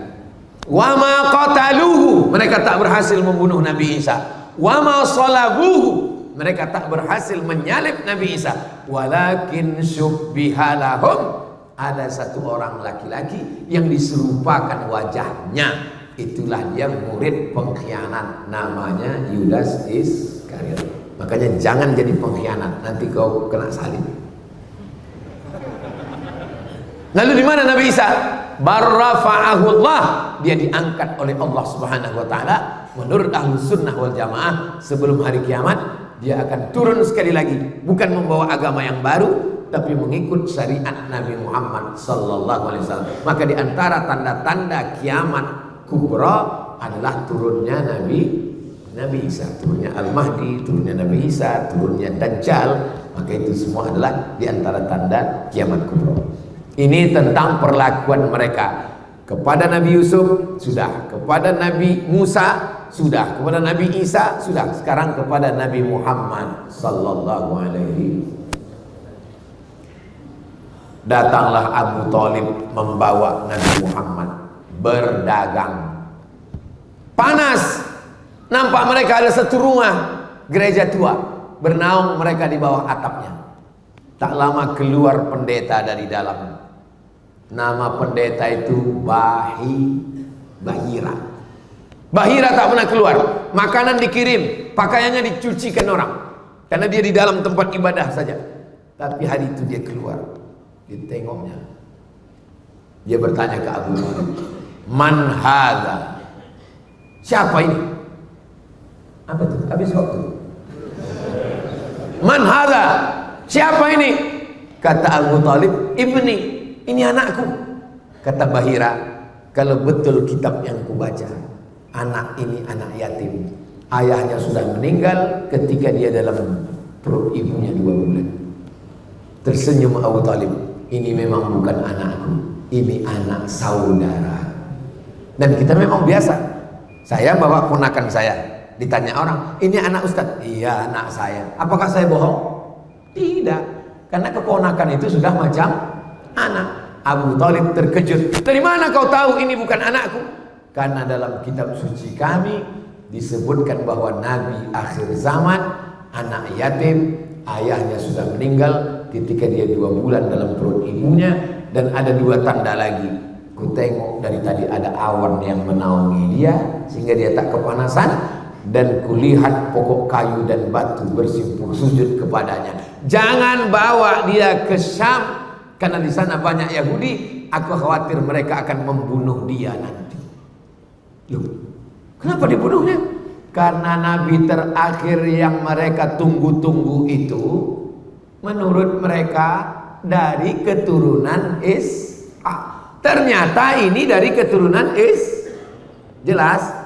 Wa ma qataluhu, mereka tak berhasil membunuh Nabi Isa. Wa ma salabuhu, mereka tak berhasil menyalib Nabi Isa. Walakin syubbiha lahum, ada satu orang laki-laki yang diserupakan wajahnya. Itulah yang murid pengkhianat, namanya Yudas Iskariot. Makanya jangan jadi pengkhianat, nanti kau kena salib. Lalu di mana Nabi Isa? Barrafa'ahullah, dia diangkat oleh Allah Subhanahu wa taala. Menurut Ahlus Sunnah wal Jamaah, sebelum hari kiamat dia akan turun sekali lagi, bukan membawa agama yang baru, tapi mengikut syariat Nabi Muhammad sallallahu alaihi wasallam. Maka di antara tanda-tanda kiamat kubra adalah turunnya Nabi Isa, turunnya Al-Mahdi, turunnya Nabi Isa, turunnya Dajjal. Maka itu semua adalah di antara tanda kiamat kubra. Ini tentang perlakuan mereka kepada Nabi Yusuf sudah, kepada Nabi Musa sudah, kepada Nabi Isa sudah, sekarang kepada Nabi Muhammad sallallahu alaihi. Datanglah Abu Thalib membawa Nabi Muhammad berdagang. Panas, nampak mereka ada satu rumah gereja tua, bernaung mereka di bawah atapnya. Tak lama keluar pendeta dari dalam. Nama pendeta itu Bahira. Bahira tak pernah keluar. Makanan dikirim, pakaiannya dicucikan orang, karena dia di dalam tempat ibadah saja. Tapi hari itu dia keluar, ditengoknya. Dia bertanya ke Abu Thalib, man hadza? Siapa ini? Apa itu? Habis waktu. Man hadza? Siapa ini? Kata Abu Thalib, ibni, ini anakku. Kata Bahira, kalau betul kitab yang kubaca, anak ini anak yatim. Ayahnya sudah meninggal ketika dia dalam perut ibunya 2 bulan. Tersenyum Abu Thalib, ini memang bukan anakku, ini anak saudara. Dan kita memang biasa, saya bawa ponakan saya, ditanya orang, ini anak Ustaz? Iya anak saya. Apakah saya bohong? Tidak, karena keponakan itu sudah macam anak. Abu Thalib terkejut. Dari mana kau tahu ini bukan anakku? Karena dalam kitab suci kami disebutkan bahwa Nabi akhir zaman, anak yatim, ayahnya sudah meninggal ketika dia 2 bulan dalam perut ibunya. Dan ada 2 tanda lagi. Ku tengok dari tadi ada awan yang menaungi dia sehingga dia tak kepanasan. Dan kulihat pokok kayu dan batu bersimpul sujud kepadanya. Jangan bawa dia ke Syam, karena di sana banyak Yahudi. Aku khawatir mereka akan membunuh dia nanti. Loh, kenapa dibunuhnya? Karena Nabi terakhir yang mereka tunggu-tunggu itu, menurut mereka dari keturunan Ishak. Ternyata ini dari keturunan jelas.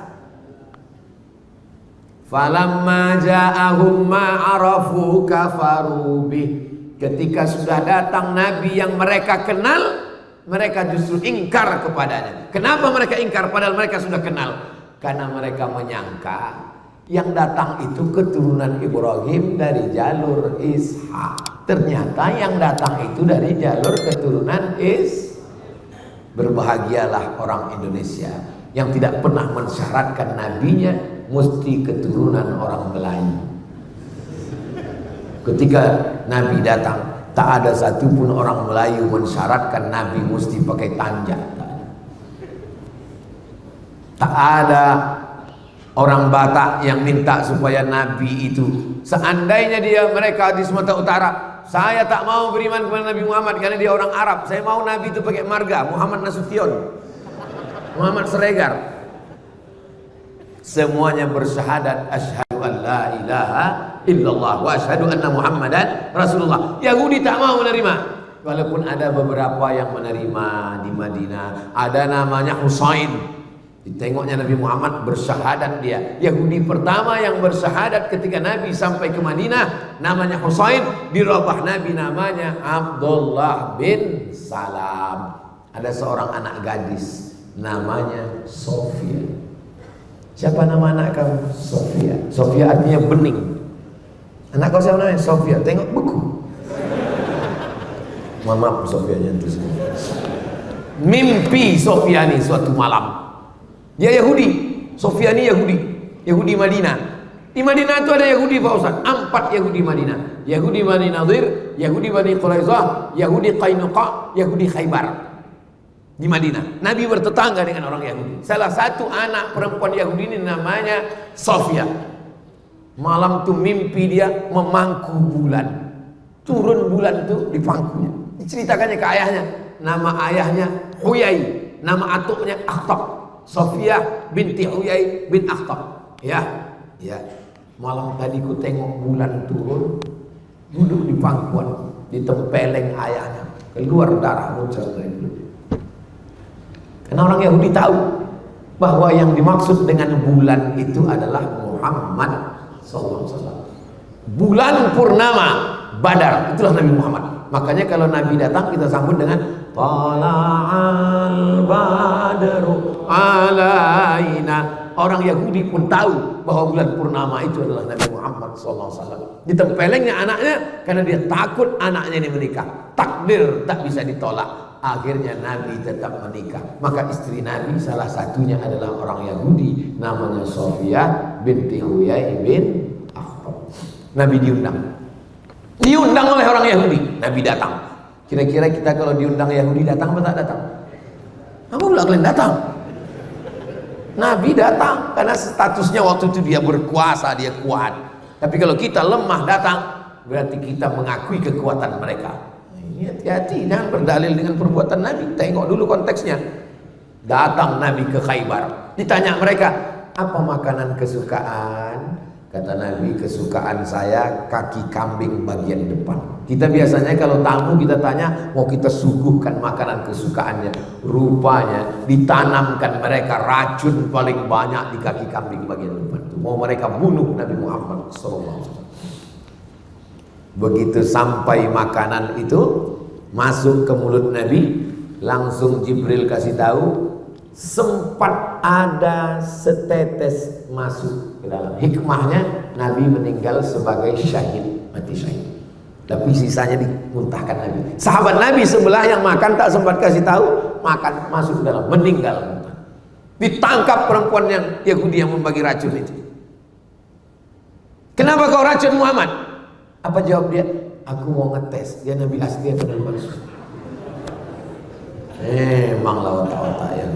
Falamma ja'ahum ma'arafu kafaru bih. Ketika sudah datang Nabi yang mereka kenal, mereka justru ingkar kepadanya. Kenapa mereka ingkar padahal mereka sudah kenal? Karena mereka menyangka yang datang itu keturunan Ibrahim dari jalur Ishak. Ternyata yang datang itu dari jalur keturunan Berbahagialah orang Indonesia yang tidak pernah mensyaratkan nabinya mesti keturunan orang Melayu. Ketika Nabi datang, Tak ada satupun orang Melayu mensyaratkan Nabi mesti pakai tanja. Tak ada orang Batak yang minta supaya Nabi itu, seandainya mereka di Sumatera Utara, saya tak mau beriman kepada Nabi Muhammad karena dia orang Arab, saya mau Nabi itu pakai marga Muhammad Nasution, Muhammad Siregar. Semuanya bersyahadat asyhadu an la ilaha illallah wa asyhadu anna Muhammadan Rasulullah. Yahudi tak mau menerima, walaupun ada beberapa yang menerima di Madinah. Ada namanya Husain, ditengoknya Nabi Muhammad bersyahadat dia. Yahudi pertama yang bersyahadat ketika Nabi sampai ke Madinah namanya Husain. Dirubah Nabi namanya Abdullah bin Salam. Ada seorang anak gadis namanya Sofia. Siapa nama anak kamu? Sofia. Sofia artinya bening. Anak kau siapa namanya? Sofia. Tengok buku. Maaf Sofia itu semua. Mimpi Sofia ini suatu malam. Dia Yahudi. Sofia ini Yahudi. Yahudi Madinah. Di Madinah itu ada Yahudi Pak Ustaz. 4 Yahudi Madinah. Yahudi Bani Nadir, Yahudi Bani Quraizah, Yahudi Qainuqa, Yahudi Khaybar. Di Madinah, Nabi bertetangga dengan orang Yahudi. Salah satu anak perempuan Yahudi ini namanya Sofia. Malam itu mimpi dia memangku bulan. Turun bulan itu di pangkunya. Diceritakannya ke ayahnya. Nama ayahnya Huyai, nama atuknya Akhtab. Sofia binti Huyai bin Akhtab. Ya. Malam tadi ku tengok bulan turun, duduk di pangkuan, ditempeleng ayahnya. Keluar darah muncul dari mulut. Karena orang Yahudi tahu bahwa yang dimaksud dengan bulan itu adalah Muhammad SAW. Bulan purnama Badar, itulah Nabi Muhammad. Makanya kalau Nabi datang kita sambut dengan Tala'al Badru alaina. Orang Yahudi pun tahu bahwa bulan purnama itu adalah Nabi Muhammad SAW. Ditempelengnya anaknya karena dia takut anaknya ini menikah. Takdir tak bisa ditolak. Akhirnya Nabi tetap menikah. Maka istri Nabi salah satunya adalah orang Yahudi, namanya Sofia binti Huyai bin Akhtab. Nabi diundang oleh orang Yahudi. Nabi datang. Kira-kira kita kalau diundang Yahudi datang atau tak datang? Apa pula kalian datang? Nabi datang karena statusnya waktu itu dia berkuasa, dia kuat. Tapi kalau kita lemah datang, berarti kita mengakui kekuatan mereka. Hati-hati, jangan berdalil dengan perbuatan Nabi. Tengok dulu konteksnya. Datang Nabi ke Khaybar, ditanya mereka, apa makanan kesukaan? Kata Nabi, kesukaan saya kaki kambing bagian depan. Kita biasanya kalau tamu kita tanya, mau kita suguhkan makanan kesukaannya. Rupanya ditanamkan mereka racun paling banyak di kaki kambing bagian depan. Mau mereka bunuh Nabi Muhammad SAW. Begitu sampai makanan itu masuk ke mulut Nabi, langsung Jibril kasih tahu, sempat ada setetes masuk ke dalam. Hikmahnya Nabi meninggal sebagai syahid, mati syahid. Tapi sisanya dimuntahkan Nabi. Sahabat Nabi sebelah yang makan tak sempat kasih tahu, makan masuk ke dalam, meninggal. Ditangkap perempuan yang Yahudi yang membagi racun itu. Kenapa kau racun Muhammad? Apa jawab dia? Aku mau ngetes dia Nabi asli atau Nabi palsu. Emanglah otak-otak yang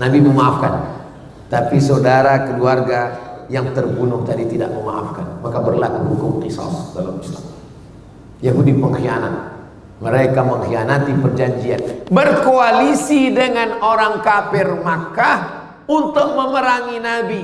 Nabi memaafkan, tapi saudara keluarga yang terbunuh tadi tidak memaafkan, maka berlaku hukum qisas dalam Islam. Yahudi pengkhianat, mereka mengkhianati perjanjian, berkoalisi dengan orang kafir Makkah untuk memerangi Nabi.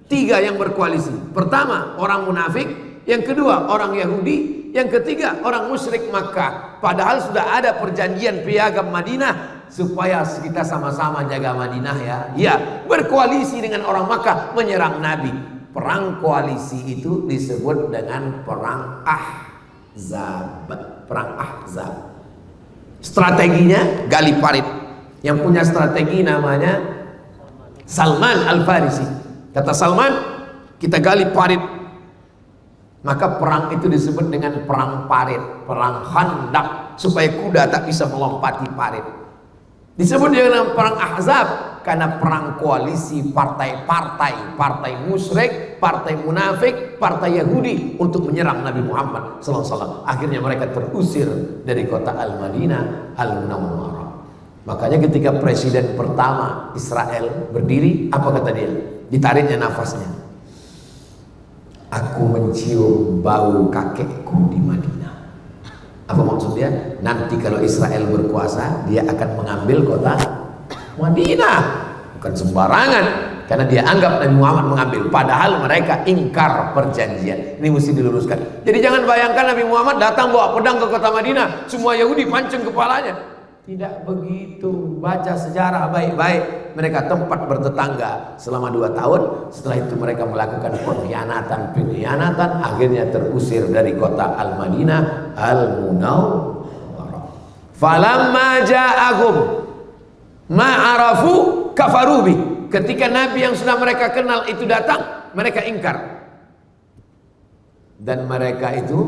3 yang berkoalisi. Pertama orang munafik, yang kedua orang Yahudi, yang ketiga orang musyrik Makkah. Padahal sudah ada perjanjian piagam Madinah supaya kita sama-sama jaga Madinah ya. Ya, berkoalisi dengan orang Makkah menyerang Nabi. Perang koalisi itu disebut dengan perang Ahzab. Perang Ahzab. Strateginya gali parit. Yang punya strategi namanya Salman Al-Farisi. Kata Salman, kita gali parit. Maka perang itu disebut dengan perang parit, perang Khandaq, supaya kuda tak bisa melompati parit. Disebut dengan perang Ahzab. Karena perang koalisi partai-partai, partai musyrik, partai munafik, partai Yahudi untuk menyerang Nabi Muhammad SAW. Akhirnya mereka terusir dari kota Al-Madinah Al-Munawwarah. Makanya ketika presiden pertama Israel berdiri, apa kata dia? Ditariknya nafasnya. Aku mencium bau kakekku di Madinah. Apa maksud dia? Nanti kalau Israel berkuasa, dia akan mengambil kota Madinah. Bukan sembarangan, karena dia anggap Nabi Muhammad mengambil, padahal mereka ingkar perjanjian. Ini mesti diluruskan. Jadi jangan bayangkan Nabi Muhammad datang bawa pedang ke kota Madinah, semua Yahudi pancung kepalanya. Tidak begitu. Baca sejarah baik-baik. Mereka tempat bertetangga selama 2 tahun. Setelah itu mereka melakukan pengkhianatan, akhirnya terusir dari kota Al-Madinah Al-Munawwarah. Falamma ja'ahum ma'arafu kafarubi. Ketika Nabi yang sudah mereka kenal itu datang, mereka ingkar. Dan mereka itu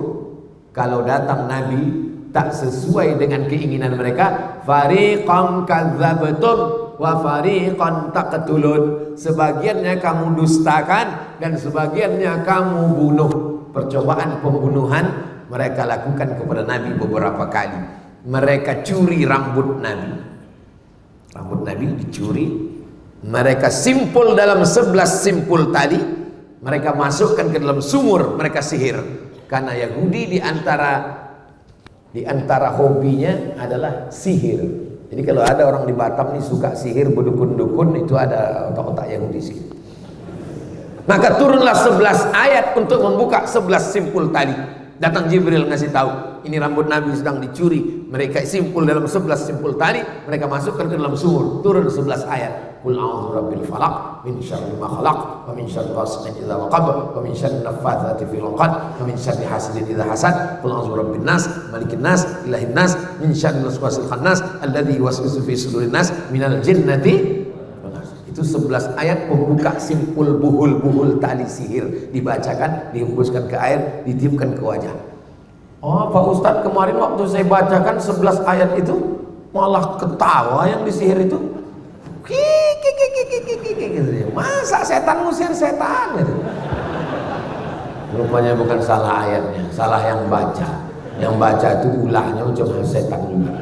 kalau datang Nabi tak sesuai dengan keinginan mereka, fariqan kadzabtum wa fariqan taqtulun. Sebagiannya kamu dustakan dan sebagiannya kamu bunuh. Percobaan pembunuhan mereka lakukan kepada Nabi beberapa kali. Mereka curi rambut Nabi. Rambut Nabi dicuri. Mereka simpul dalam 11 simpul tali. Mereka masukkan ke dalam sumur, mereka sihir. Karena Yahudi di antara hobinya adalah sihir. Jadi kalau ada orang di Batam nih suka sihir, berdukun-dukun, itu ada otak-otak Yahudi sih. Maka turunlah 11 ayat untuk membuka 11 simpul tali. Datang Jibril ngasih tahu, ini rambut Nabi sedang dicuri. Mereka simpul dalam 11 simpul tali, mereka masukkan ke dalam sumur. Turun 11 ayat. Qul a'udzu birabbil falaq min syarri ma khalaq wa min syarri ghasiqin idza waqab wa min syarri naffatsati fil 'uqad wa min syarri hasidin idza hasad. Qul a'udzu birabbin nas malikin nas ilahin nas min syarri waswasil khannas alladzi yuwaswisu fi sudurin nas minal jinnati wan nas. Itu 11 ayat pembuka simpul buhul-buhul tali sihir, dibacakan, dihembuskan ke air, ditiupkan ke wajah. Oh, Pak Ustadz, kemarin waktu saya bacakan 11 ayat itu malah ketawa yang disihir itu. Gitu. Masa setan ngusir setan gitu. Rupanya bukan salah ayatnya, salah yang baca. Yang baca itu ulahnya cuma setan juga.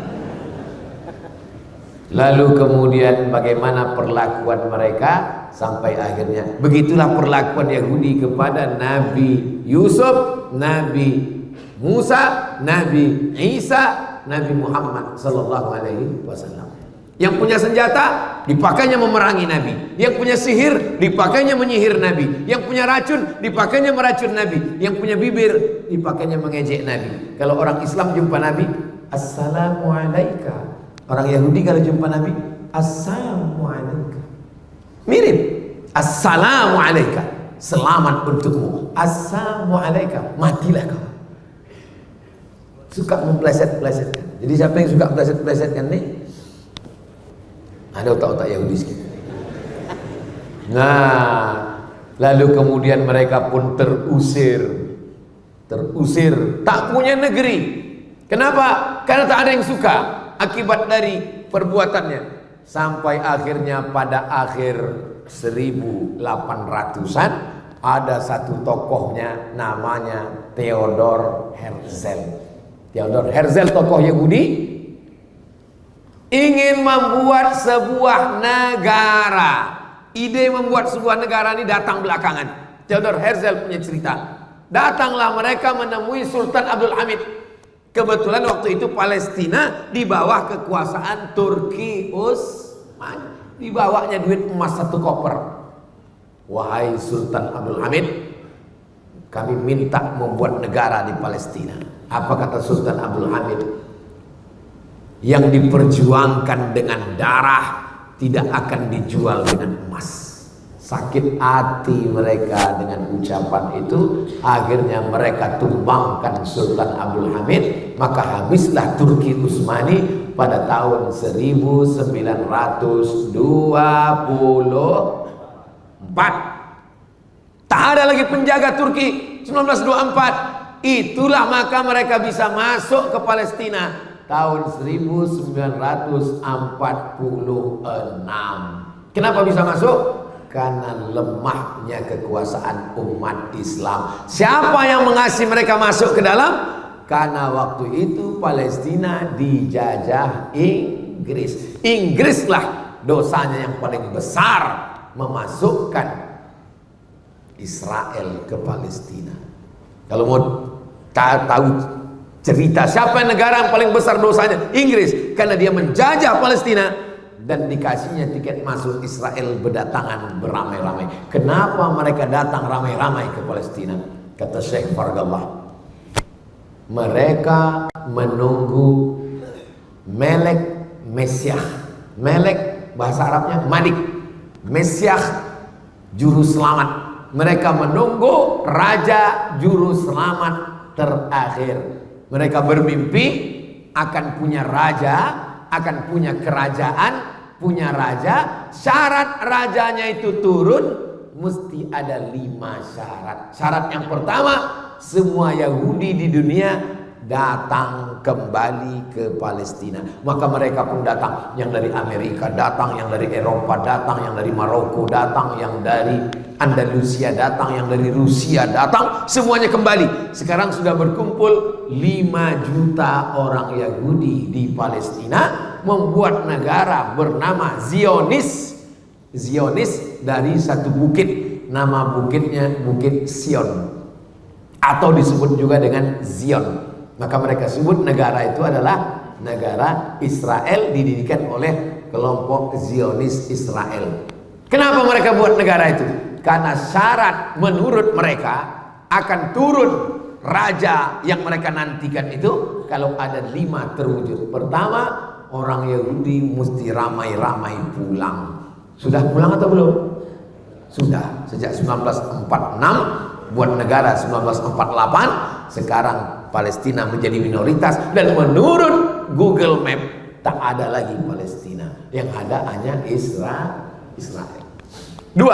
Lalu kemudian bagaimana perlakuan mereka sampai akhirnya begitulah perlakuan Yahudi kepada Nabi Yusuf, Nabi Musa, Nabi Isa, Nabi Muhammad sallallahu alaihi wasallam. Yang punya senjata dipakainya memerangi Nabi. Yang punya sihir dipakainya menyihir Nabi. Yang punya racun dipakainya meracun Nabi. Yang punya bibir dipakainya mengejek Nabi. Kalau orang Islam jumpa Nabi, Assalamualaikum. Orang Yahudi kalau jumpa Nabi, Assalamualaikum. Mirip. Assalamualaikum. Selamat untukmu. Assalamualaikum. Matilah kau. Suka mempleset-plesetkan. Jadi siapa yang suka mempleset-plesetkan nih? Ada otak-otak Yahudi sekitar. Nah, lalu kemudian mereka pun terusir, tak punya negeri. Kenapa? Karena tak ada yang suka akibat dari perbuatannya. Sampai akhirnya pada akhir 1800-an ada satu tokohnya namanya Theodor Herzl. Theodor Herzl, tokoh Yahudi, ingin membuat sebuah negara. Ide membuat sebuah negara ini datang belakangan. Theodor Herzl punya cerita. Datanglah mereka menemui Sultan Abdul Hamid. Kebetulan waktu itu Palestina di bawah kekuasaan Turki Utsmani. Dibawanya duit emas 1 koper. Wahai Sultan Abdul Hamid, kami minta membuat negara di Palestina. Apa kata Sultan Abdul Hamid? Yang diperjuangkan dengan darah tidak akan dijual dengan emas. Sakit hati mereka dengan ucapan itu. Akhirnya mereka tumbangkan Sultan Abdul Hamid. Maka habislah Turki Utsmani pada tahun 1924. Tak ada lagi penjaga Turki. 1924. Itulah maka mereka bisa masuk ke Palestina tahun 1946. Kenapa bisa masuk? Karena lemahnya kekuasaan umat Islam. Siapa yang mengasih mereka masuk ke dalam? Karena waktu itu Palestina dijajah Inggris. Inggrislah dosanya yang paling besar memasukkan Israel ke Palestina. Kalau mau tahu cerita siapa negara yang paling besar dosanya? Inggris, karena dia menjajah Palestina dan dikasihnya tiket masuk Israel berdatangan beramai-ramai. Kenapa mereka datang ramai-ramai ke Palestina? Kata Syekh Fargallah, mereka menunggu Melek Mesyah. Melek bahasa Arabnya Malik, Mesyah juru selamat. Mereka menunggu raja juru selamat terakhir. Mereka bermimpi akan punya raja, akan punya kerajaan, punya raja. Syarat rajanya itu turun, mesti ada 5 syarat. Syarat yang pertama, semua Yahudi di dunia datang kembali ke Palestina. Maka mereka pun datang, yang dari Amerika datang, yang dari Eropa datang, yang dari Maroko datang, yang dari Andalusia datang, yang dari Rusia datang, semuanya kembali. Sekarang sudah berkumpul 5 juta orang Yahudi di Palestina, membuat negara bernama Zionis. Zionis dari satu bukit, nama bukitnya Bukit Sion, atau disebut juga dengan Zion. Maka mereka sebut negara itu adalah negara Israel, didirikan oleh kelompok Zionis Israel. Kenapa mereka buat negara itu? Karena syarat menurut mereka akan turun raja yang mereka nantikan itu kalau ada 5 terwujud. Pertama, orang Yahudi mesti ramai-ramai pulang. Sudah pulang atau belum? Sudah, sejak 1946 buat negara 1948. Sekarang Palestina menjadi minoritas, dan menurut Google Map tak ada lagi Palestina, yang ada hanya Israel. 2,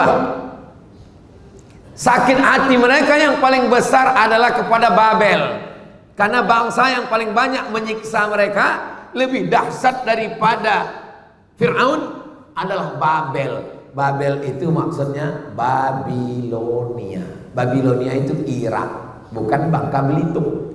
sakit hati mereka yang paling besar adalah kepada Babel, karena bangsa yang paling banyak menyiksa mereka, lebih dahsyat daripada Fir'aun, adalah Babel. Babel itu maksudnya Babilonia. Babilonia itu Irak, bukan Bangka Belitung.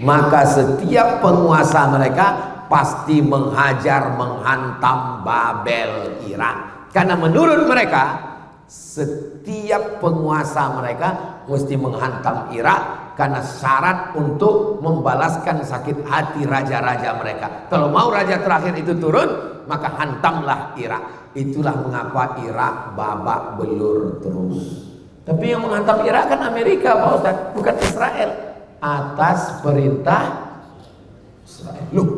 Maka setiap penguasa mereka pasti menghajar, menghantam Babel, Irak. Karena menurut mereka setiap penguasa mereka mesti menghantam Irak, karena syarat untuk membalaskan sakit hati raja-raja mereka. Kalau mau raja terakhir itu turun, maka hantamlah Irak. Itulah mengapa Irak babak belur terus. Tapi yang menghantam Irak kan Amerika, Pak Ustaz, bukan Israel. Atas perintah Israel. Loh,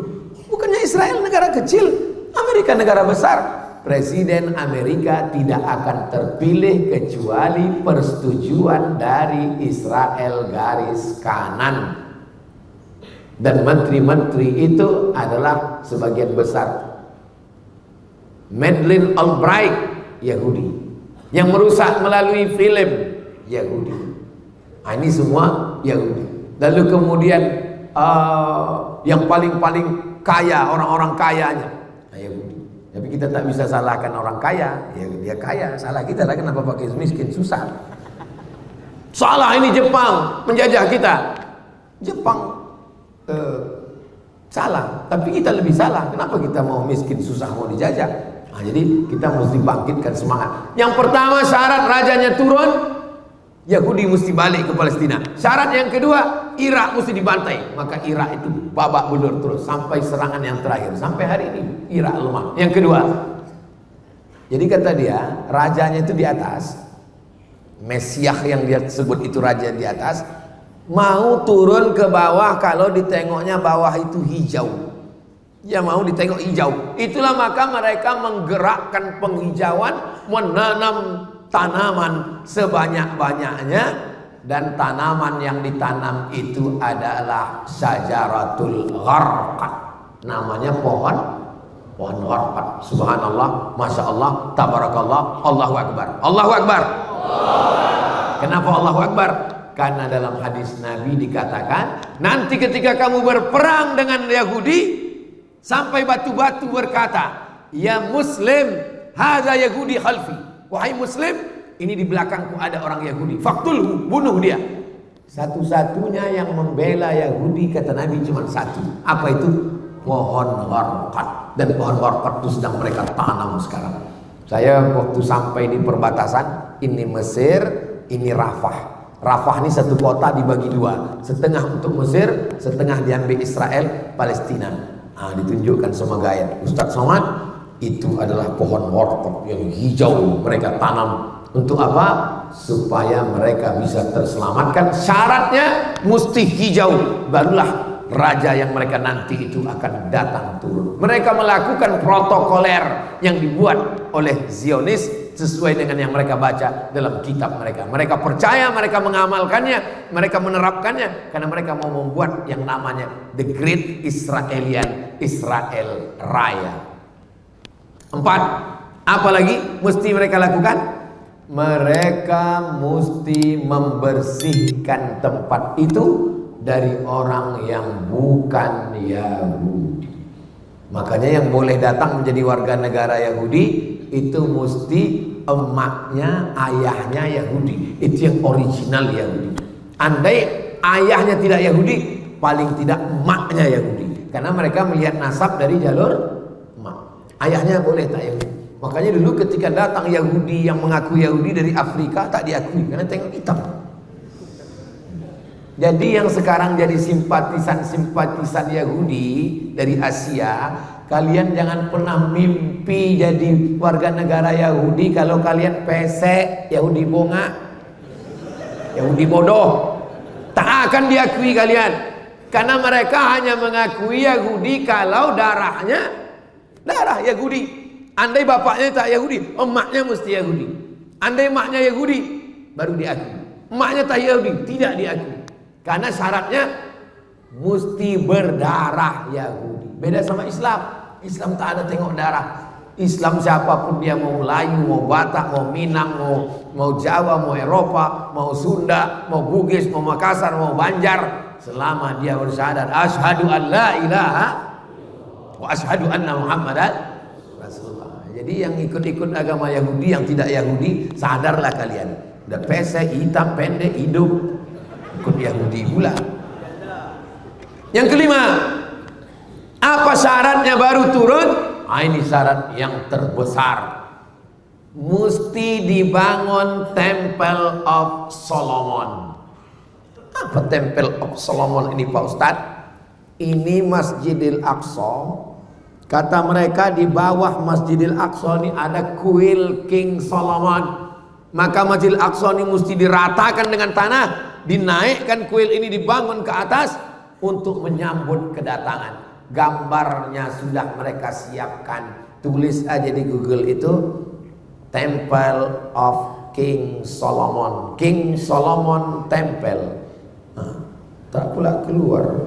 bukannya Israel negara kecil, Amerika negara besar. Presiden Amerika tidak akan terpilih kecuali persetujuan dari Israel garis kanan. Dan menteri-menteri itu adalah sebagian besar Madeleine Albright, Yahudi, yang merusak melalui film, Yahudi. Nah, ini semua Yahudi. Lalu kemudian yang paling kaya, orang-orang kayanya Yahudi. Tapi kita tak bisa salahkan orang kaya, ya dia kaya, salah kita lah kenapa pakai miskin, susah. Salah ini Jepang menjajah kita. Jepang salah, tapi kita lebih salah. Kenapa kita mau miskin, susah, mau dijajah? Nah, jadi kita mesti bangkitkan semangat. Yang pertama, syarat rajanya turun, Yahudi mesti balik ke Palestina. Syarat yang kedua, Irak mesti dibantai. Maka Irak itu babak belur terus sampai serangan yang terakhir. Sampai hari ini Irak lemah. Yang kedua, jadi kata dia, rajanya itu di atas, Mesyah yang dia sebut itu raja di atas, mau turun ke bawah kalau ditengoknya bawah itu hijau. Dia mau ditengok hijau. Itulah maka mereka menggerakkan penghijauan, menanam tanaman sebanyak-banyaknya, dan tanaman yang ditanam itu adalah syajaratul gharqad. Namanya pohon gharqad. Subhanallah, masya Allah, tabarakallah, Allahu akbar. Allahu akbar. Kenapa Allahu akbar? Karena dalam hadis Nabi dikatakan, nanti ketika kamu berperang dengan Yahudi, sampai batu-batu berkata, ya Muslim, hadza Yahudi khalfi. Wahai Muslim, ini di belakangku ada orang Yahudi. Faktulhu, bunuh dia. Satu-satunya yang membela Yahudi kata Nabi cuma satu. Apa itu? Pohon warqat. Dan pohon warqat itu sedang mereka tanam sekarang. Saya waktu sampai di perbatasan, ini Mesir, ini Rafah. Rafah ini satu kota dibagi dua, setengah untuk Mesir, setengah diambil Israel, Palestina. Ditunjukkan sama gaya Ustadz Somad, itu adalah pohon warqat yang hijau mereka tanam. Untuk apa? Supaya mereka bisa terselamatkan. Syaratnya mesti hijau, barulah raja yang mereka nanti itu akan datang turun. Mereka melakukan protokoler yang dibuat oleh Zionis sesuai dengan yang mereka baca dalam kitab mereka. Mereka percaya, mereka mengamalkannya, mereka menerapkannya karena mereka mau membuat yang namanya The Great Israel Raya. 4. Apa lagi mesti mereka lakukan? Mereka mesti membersihkan tempat itu dari orang yang bukan Yahudi. Makanya yang boleh datang menjadi warga negara Yahudi itu mesti emaknya, ayahnya Yahudi. Itu yang original Yahudi. Andai ayahnya tidak Yahudi, paling tidak emaknya Yahudi. Karena mereka melihat nasab dari jalur emak. Ayahnya boleh tak Yahudi. Makanya dulu ketika datang Yahudi yang mengaku Yahudi dari Afrika tak diakui karena tengok hitam. Jadi yang sekarang jadi simpatisan Yahudi dari Asia, kalian jangan pernah mimpi jadi warga negara Yahudi kalau kalian pesek, Yahudi bonga, Yahudi bodoh. Tak akan diakui kalian. Karena mereka hanya mengakui Yahudi kalau darahnya darah Yahudi. Andai bapaknya tak Yahudi, emaknya mesti Yahudi. Andai emaknya Yahudi, baru diakui. Emaknya tak Yahudi, tidak diakui. Karena syaratnya mesti berdarah Yahudi. Beda sama Islam. Islam tak ada tengok darah. Islam siapapun dia, mau Melayu, mau Batak, mau Minang, mau Jawa, mau Eropa, mau Sunda, mau Bugis, mau Makassar, mau Banjar, selama dia bersyahadat asyhadu an la ilaha wa asyhadu anna Muhammadan Rasulullah. Jadi yang ikut-ikut agama Yahudi, yang tidak Yahudi, sadarlah kalian. Udah pesek, hitam, pendek, hidup, ikut Yahudi pula. Yang kelima, apa syaratnya baru turun? Ini syarat yang terbesar. Mesti dibangun Temple of Solomon. Apa Temple of Solomon ini Pak Ustadz? Ini Masjidil Aqsa. Kata mereka di bawah Masjidil Aqsa ini ada kuil King Solomon. Maka Masjidil Aqsa ini mesti diratakan dengan tanah, dinaikkan kuil ini, dibangun ke atas untuk menyambut kedatangan. Gambarnya sudah mereka siapkan. Tulis aja di Google itu Temple of King Solomon, King Solomon Temple. Tak pula keluar.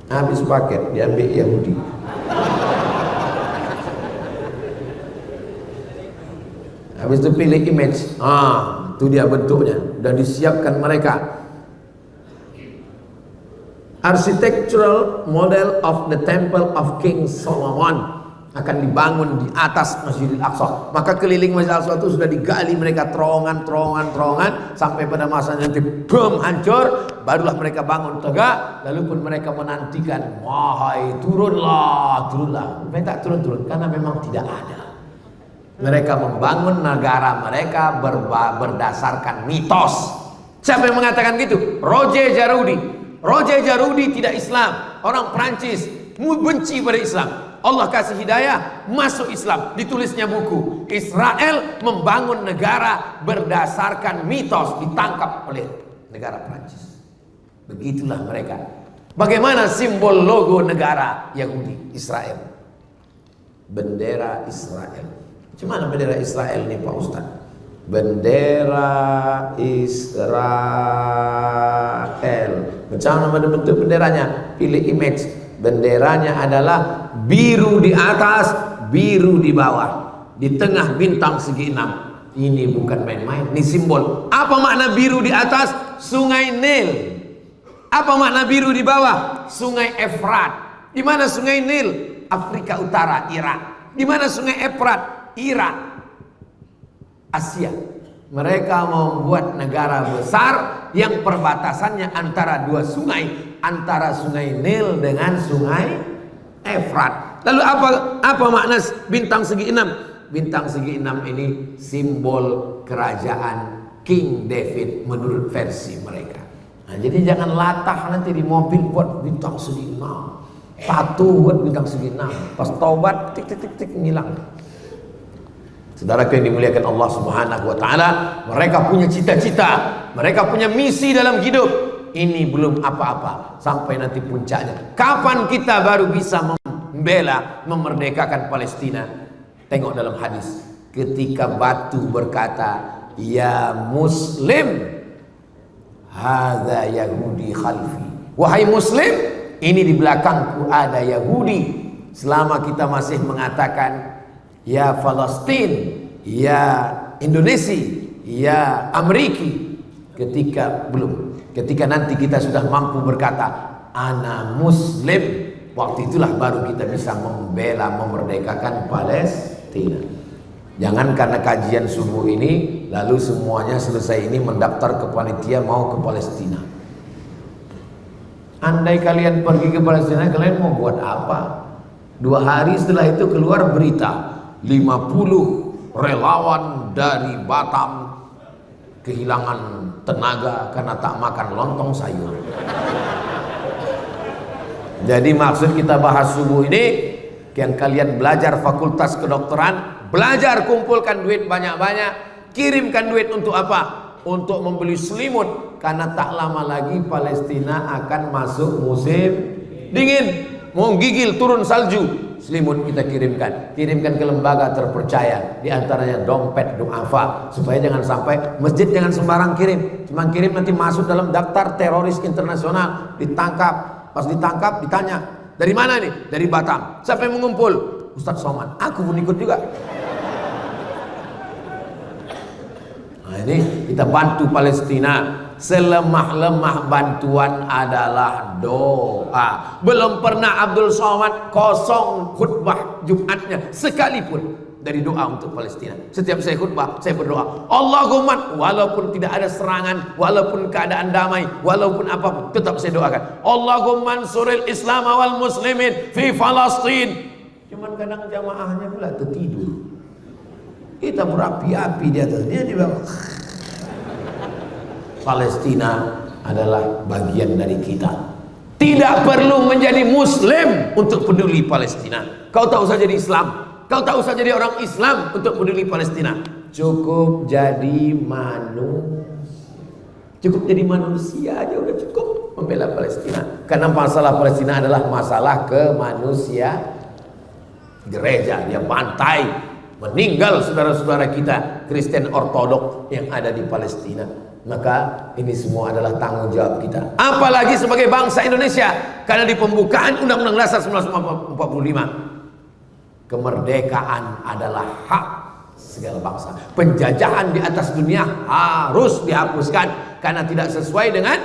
Habis paket diambil Yahudi. Habis itu pilih image. Itu dia bentuknya. Sudah disiapkan mereka. Architectural model of the Temple of King Solomon akan dibangun di atas Masjidil Aqsa. Maka keliling Masjidil Aqsa itu sudah digali mereka terowongan sampai pada masanya nanti bom hancur, barulah mereka bangun tegak. Lalu pun mereka menantikan, wahai turunlah. Mereka tak turun karena memang tidak ada. Mereka membangun negara mereka berdasarkan mitos. Siapa yang mengatakan gitu? Roger Jarudi. Roger Jarudi tidak Islam, orang Prancis, benci pada Islam. Allah kasih hidayah, masuk Islam. Ditulisnya buku Israel membangun negara berdasarkan mitos, ditangkap oleh negara Prancis. Begitulah mereka. Bagaimana simbol logo negara Yahudi Israel? Bendera Israel. Gimana bendera Israel nih Pak Ustaz? Bendera Israel. Macam mana bentuk benderanya? Pilih image. Benderanya adalah biru di atas, biru di bawah, di tengah bintang segi 6. Ini bukan main-main, ini simbol. Apa makna biru di atas? Sungai Nil. Apa makna biru di bawah? Sungai Efrat. Di mana Sungai Nil? Afrika Utara, Irak. Di mana Sungai Efrat? Irak. Asia. Mereka membuat negara besar yang perbatasannya antara dua sungai, antara Sungai Nil dengan Sungai Efrat. Lalu apa makna bintang segi 6? Bintang segi 6 ini simbol kerajaan King David menurut versi mereka. Nah, jadi jangan latah nanti di mobil buat bintang segi 6, tato buat bintang segi 6, pas taubat tik tik tik tik ngilang. Saudara yang dimuliakan Allah Subhanahu wa taala, mereka punya cita-cita, mereka punya misi dalam hidup. Ini belum apa-apa sampai nanti puncaknya. Kapan kita baru bisa membela, memerdekakan Palestina? Tengok dalam hadis, ketika batu berkata, "Ya Muslim, hadza Yahudi khalfi." Wahai Muslim, ini di belakangku ada Yahudi. Selama kita masih mengatakan ya Palestina, ya Indonesia, ya Amerika, ketika nanti kita sudah mampu berkata ana Muslim, waktu itulah baru kita bisa membela, memerdekakan Palestina. Jangan karena kajian subuh ini lalu semuanya selesai ini mendaftar ke panitia mau ke Palestina. Andai kalian pergi ke Palestina, kalian mau buat apa? 2 hari setelah itu keluar berita 50 relawan dari Batam kehilangan tenaga karena tak makan lontong sayur. Jadi maksud kita bahas subuh ini, yang kalian belajar fakultas kedokteran, belajar kumpulkan duit banyak-banyak, kirimkan duit untuk apa? Untuk membeli selimut, karena tak lama lagi Palestina akan masuk musim dingin, mau gigil turun salju. Selimut kita kirimkan ke lembaga terpercaya, diantaranya dompet duafa, supaya jangan sampai masjid jangan sembarang kirim, cuma kirim nanti masuk dalam daftar teroris internasional, ditangkap. Pas ditangkap ditanya, dari mana nih? Dari Batam. Siapa yang mengumpul? Ustadz Somad. Aku pun ikut juga. Nah, ini kita bantu Palestina. Selemah-lemah bantuan adalah doa. Belum pernah Abdul Somad kosong khutbah Jumatnya sekalipun dari doa untuk Palestina. Setiap saya khutbah, saya berdoa, Allahumma, walaupun tidak ada serangan, walaupun keadaan damai, walaupun apapun, tetap saya doakan, Allahumma ansuril Islam wal muslimin fi Palestin. Cuman kadang jamaahnya pula tertidur. Kita berapi-api di atas, dia di bawah. Palestina adalah bagian dari kita. Tidak perlu menjadi muslim untuk peduli Palestina. Kau tak usah jadi Islam, kau tak usah jadi orang Islam untuk peduli Palestina. Cukup jadi manusia. Cukup jadi manusia aja udah cukup membela Palestina. Karena masalah Palestina adalah masalah kemanusiaan. Gereja dia bantai, meninggal saudara-saudara kita Kristen Ortodok yang ada di Palestina. Maka ini semua adalah tanggung jawab kita. Apalagi sebagai bangsa Indonesia, karena di pembukaan Undang-Undang Dasar 1945, kemerdekaan adalah hak segala bangsa. Penjajahan di atas dunia harus dihapuskan karena tidak sesuai dengan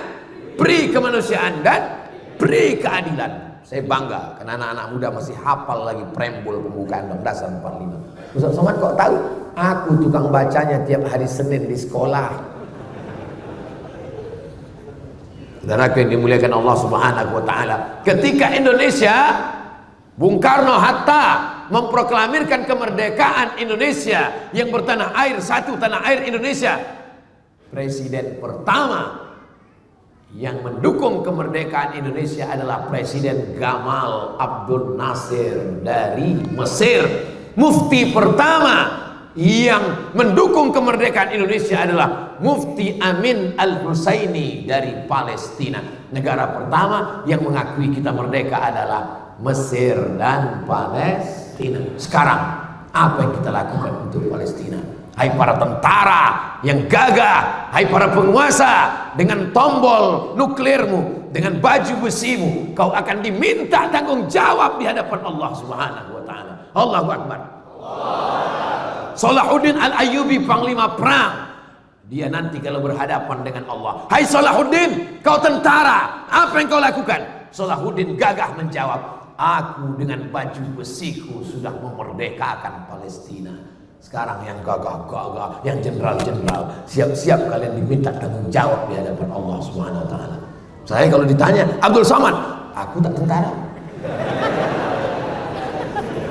pri kemanusiaan dan pri keadilan. Saya bangga karena anak-anak muda masih hafal lagi preambul pembukaan Undang-Undang Dasar 45. Ustaz Somad kok tahu? Aku tukang bacanya tiap hari Senin di sekolah. Saudara yang dimuliakan Allah Subhanahu wa taala, ketika Indonesia, Bung Karno Hatta memproklamirkan kemerdekaan Indonesia yang bertanah air satu, tanah air Indonesia, presiden pertama yang mendukung kemerdekaan Indonesia adalah Presiden Gamal Abdul Nasir dari Mesir. Mufti pertama yang mendukung kemerdekaan Indonesia adalah Mufti Amin Al-Husaini dari Palestina. Negara pertama yang mengakui kita merdeka adalah Mesir dan Palestina. Sekarang apa yang kita lakukan untuk Palestina? Hai para tentara yang gagah, hai para penguasa, dengan tombol nuklirmu, dengan baju besimu, kau akan diminta tanggung jawab di hadapan Allah Subhanahu wa taala. Allahu Akbar. Salahuddin Al-Ayyubi, panglima perang, dia nanti kalau berhadapan dengan Allah, hai Salahuddin, kau tentara, apa yang kau lakukan? Salahuddin gagah menjawab, aku dengan baju besiku sudah memerdekakan Palestina. Sekarang yang gagah-gagah, yang jenderal-jenderal, siap-siap kalian diminta tanggung jawab di hadapan Allah Subhanahu wa taala. Saya kalau ditanya, Abdul Somad, aku tak tentara.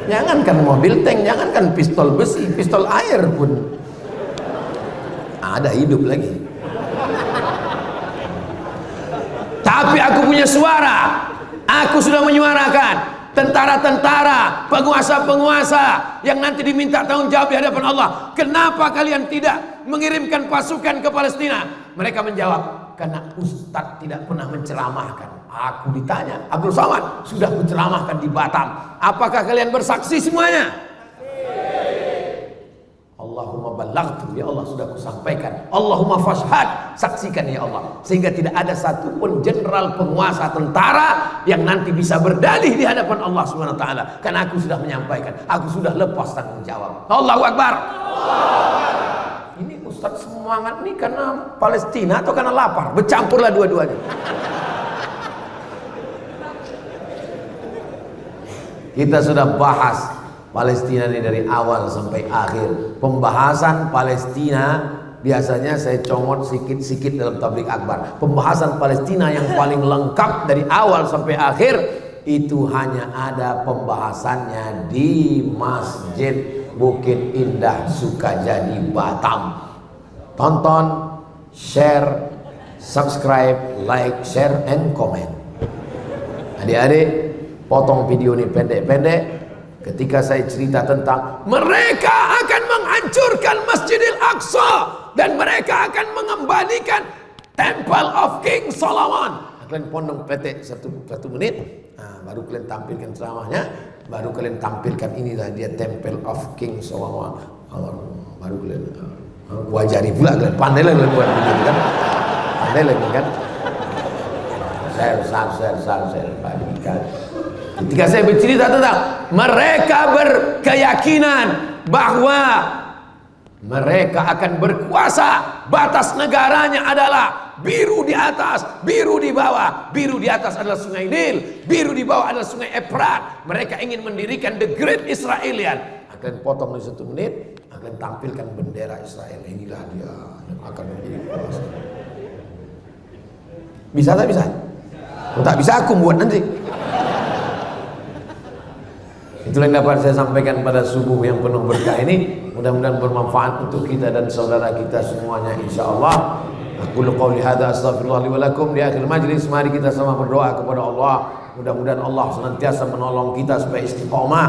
Jangankan mobil tank, jangankan pistol besi, pistol air pun ada hidup lagi. Tapi aku punya suara. Aku sudah menyuarakan tentara-tentara, penguasa-penguasa yang nanti diminta tanggung jawab di hadapan Allah. Kenapa kalian tidak mengirimkan pasukan ke Palestina? Mereka menjawab, karena Ustadz tidak pernah menceramahkan. Aku ditanya, Abdul Somad, sudah menceramahkan di Batam. Apakah kalian bersaksi semuanya? Allahumma ballaghtu, ya Allah sudah kusampaikan. Allahumma fashhad, saksikan ya Allah. Sehingga tidak ada satupun jenderal, penguasa, tentara yang nanti bisa berdalih di hadapan Allah Subhanahu wa taala. Karena aku sudah menyampaikan, aku sudah lepas tanggung jawab. Allahu Akbar. Ini Ustadz semangat nih karena Palestina atau karena lapar? Bercampurlah dua-duanya. Kita sudah bahas Palestina ini dari awal sampai akhir. Pembahasan Palestina biasanya saya comot sikit-sikit dalam tabligh akbar. Pembahasan Palestina yang paling lengkap dari awal sampai akhir itu hanya ada pembahasannya di Masjid Bukit Indah Sukajadi Batam. Tonton, share, subscribe, like, share, and comment. Adik-adik, potong video ini pendek-pendek. Ketika saya cerita tentang mereka akan menghancurkan Masjidil Aqsa dan mereka akan mengembalikan Temple of King Solomon. Kalian pondong petek satu menit, baru kalian tampilkan ceramahnya, baru kalian tampilkan inilah dia Temple of King Solomon. Baru kalian wajari pula, kalian pandai lah kalian buat begitu kan, pandai lagi kan. Share bagikan. Ketika saya bercerita tentang mereka berkeyakinan bahwa mereka akan berkuasa, batas negaranya adalah biru di atas, biru di bawah. Biru di atas adalah sungai Nil, biru di bawah adalah sungai Efrat. Mereka ingin mendirikan the Great Israelian. Akan potong di 1 menit, akan tampilkan bendera Israel. Inilah dia yang akan menjadi kuasa. Bisa tak bisa? Kalau tak bisa aku buat nanti. Itulah yang dapat saya sampaikan pada subuh yang penuh berkah ini. Mudah-mudahan bermanfaat untuk kita dan saudara kita semuanya, insyaallah. Aku qouli hadza astaghfirullah li wa lakum. Di akhir majlis mari kita sama berdoa kepada Allah. Mudah-mudahan Allah senantiasa menolong kita supaya istiqomah.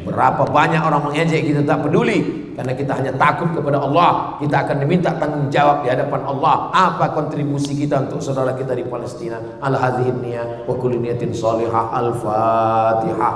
Berapa banyak orang mengejek, kita tak peduli, karena kita hanya takut kepada Allah. Kita akan diminta tanggung jawab di hadapan Allah. Apa kontribusi kita untuk saudara kita di Palestina? Al hadhihi niyah wa kulli niyatin shalihah. Al-Fatihah.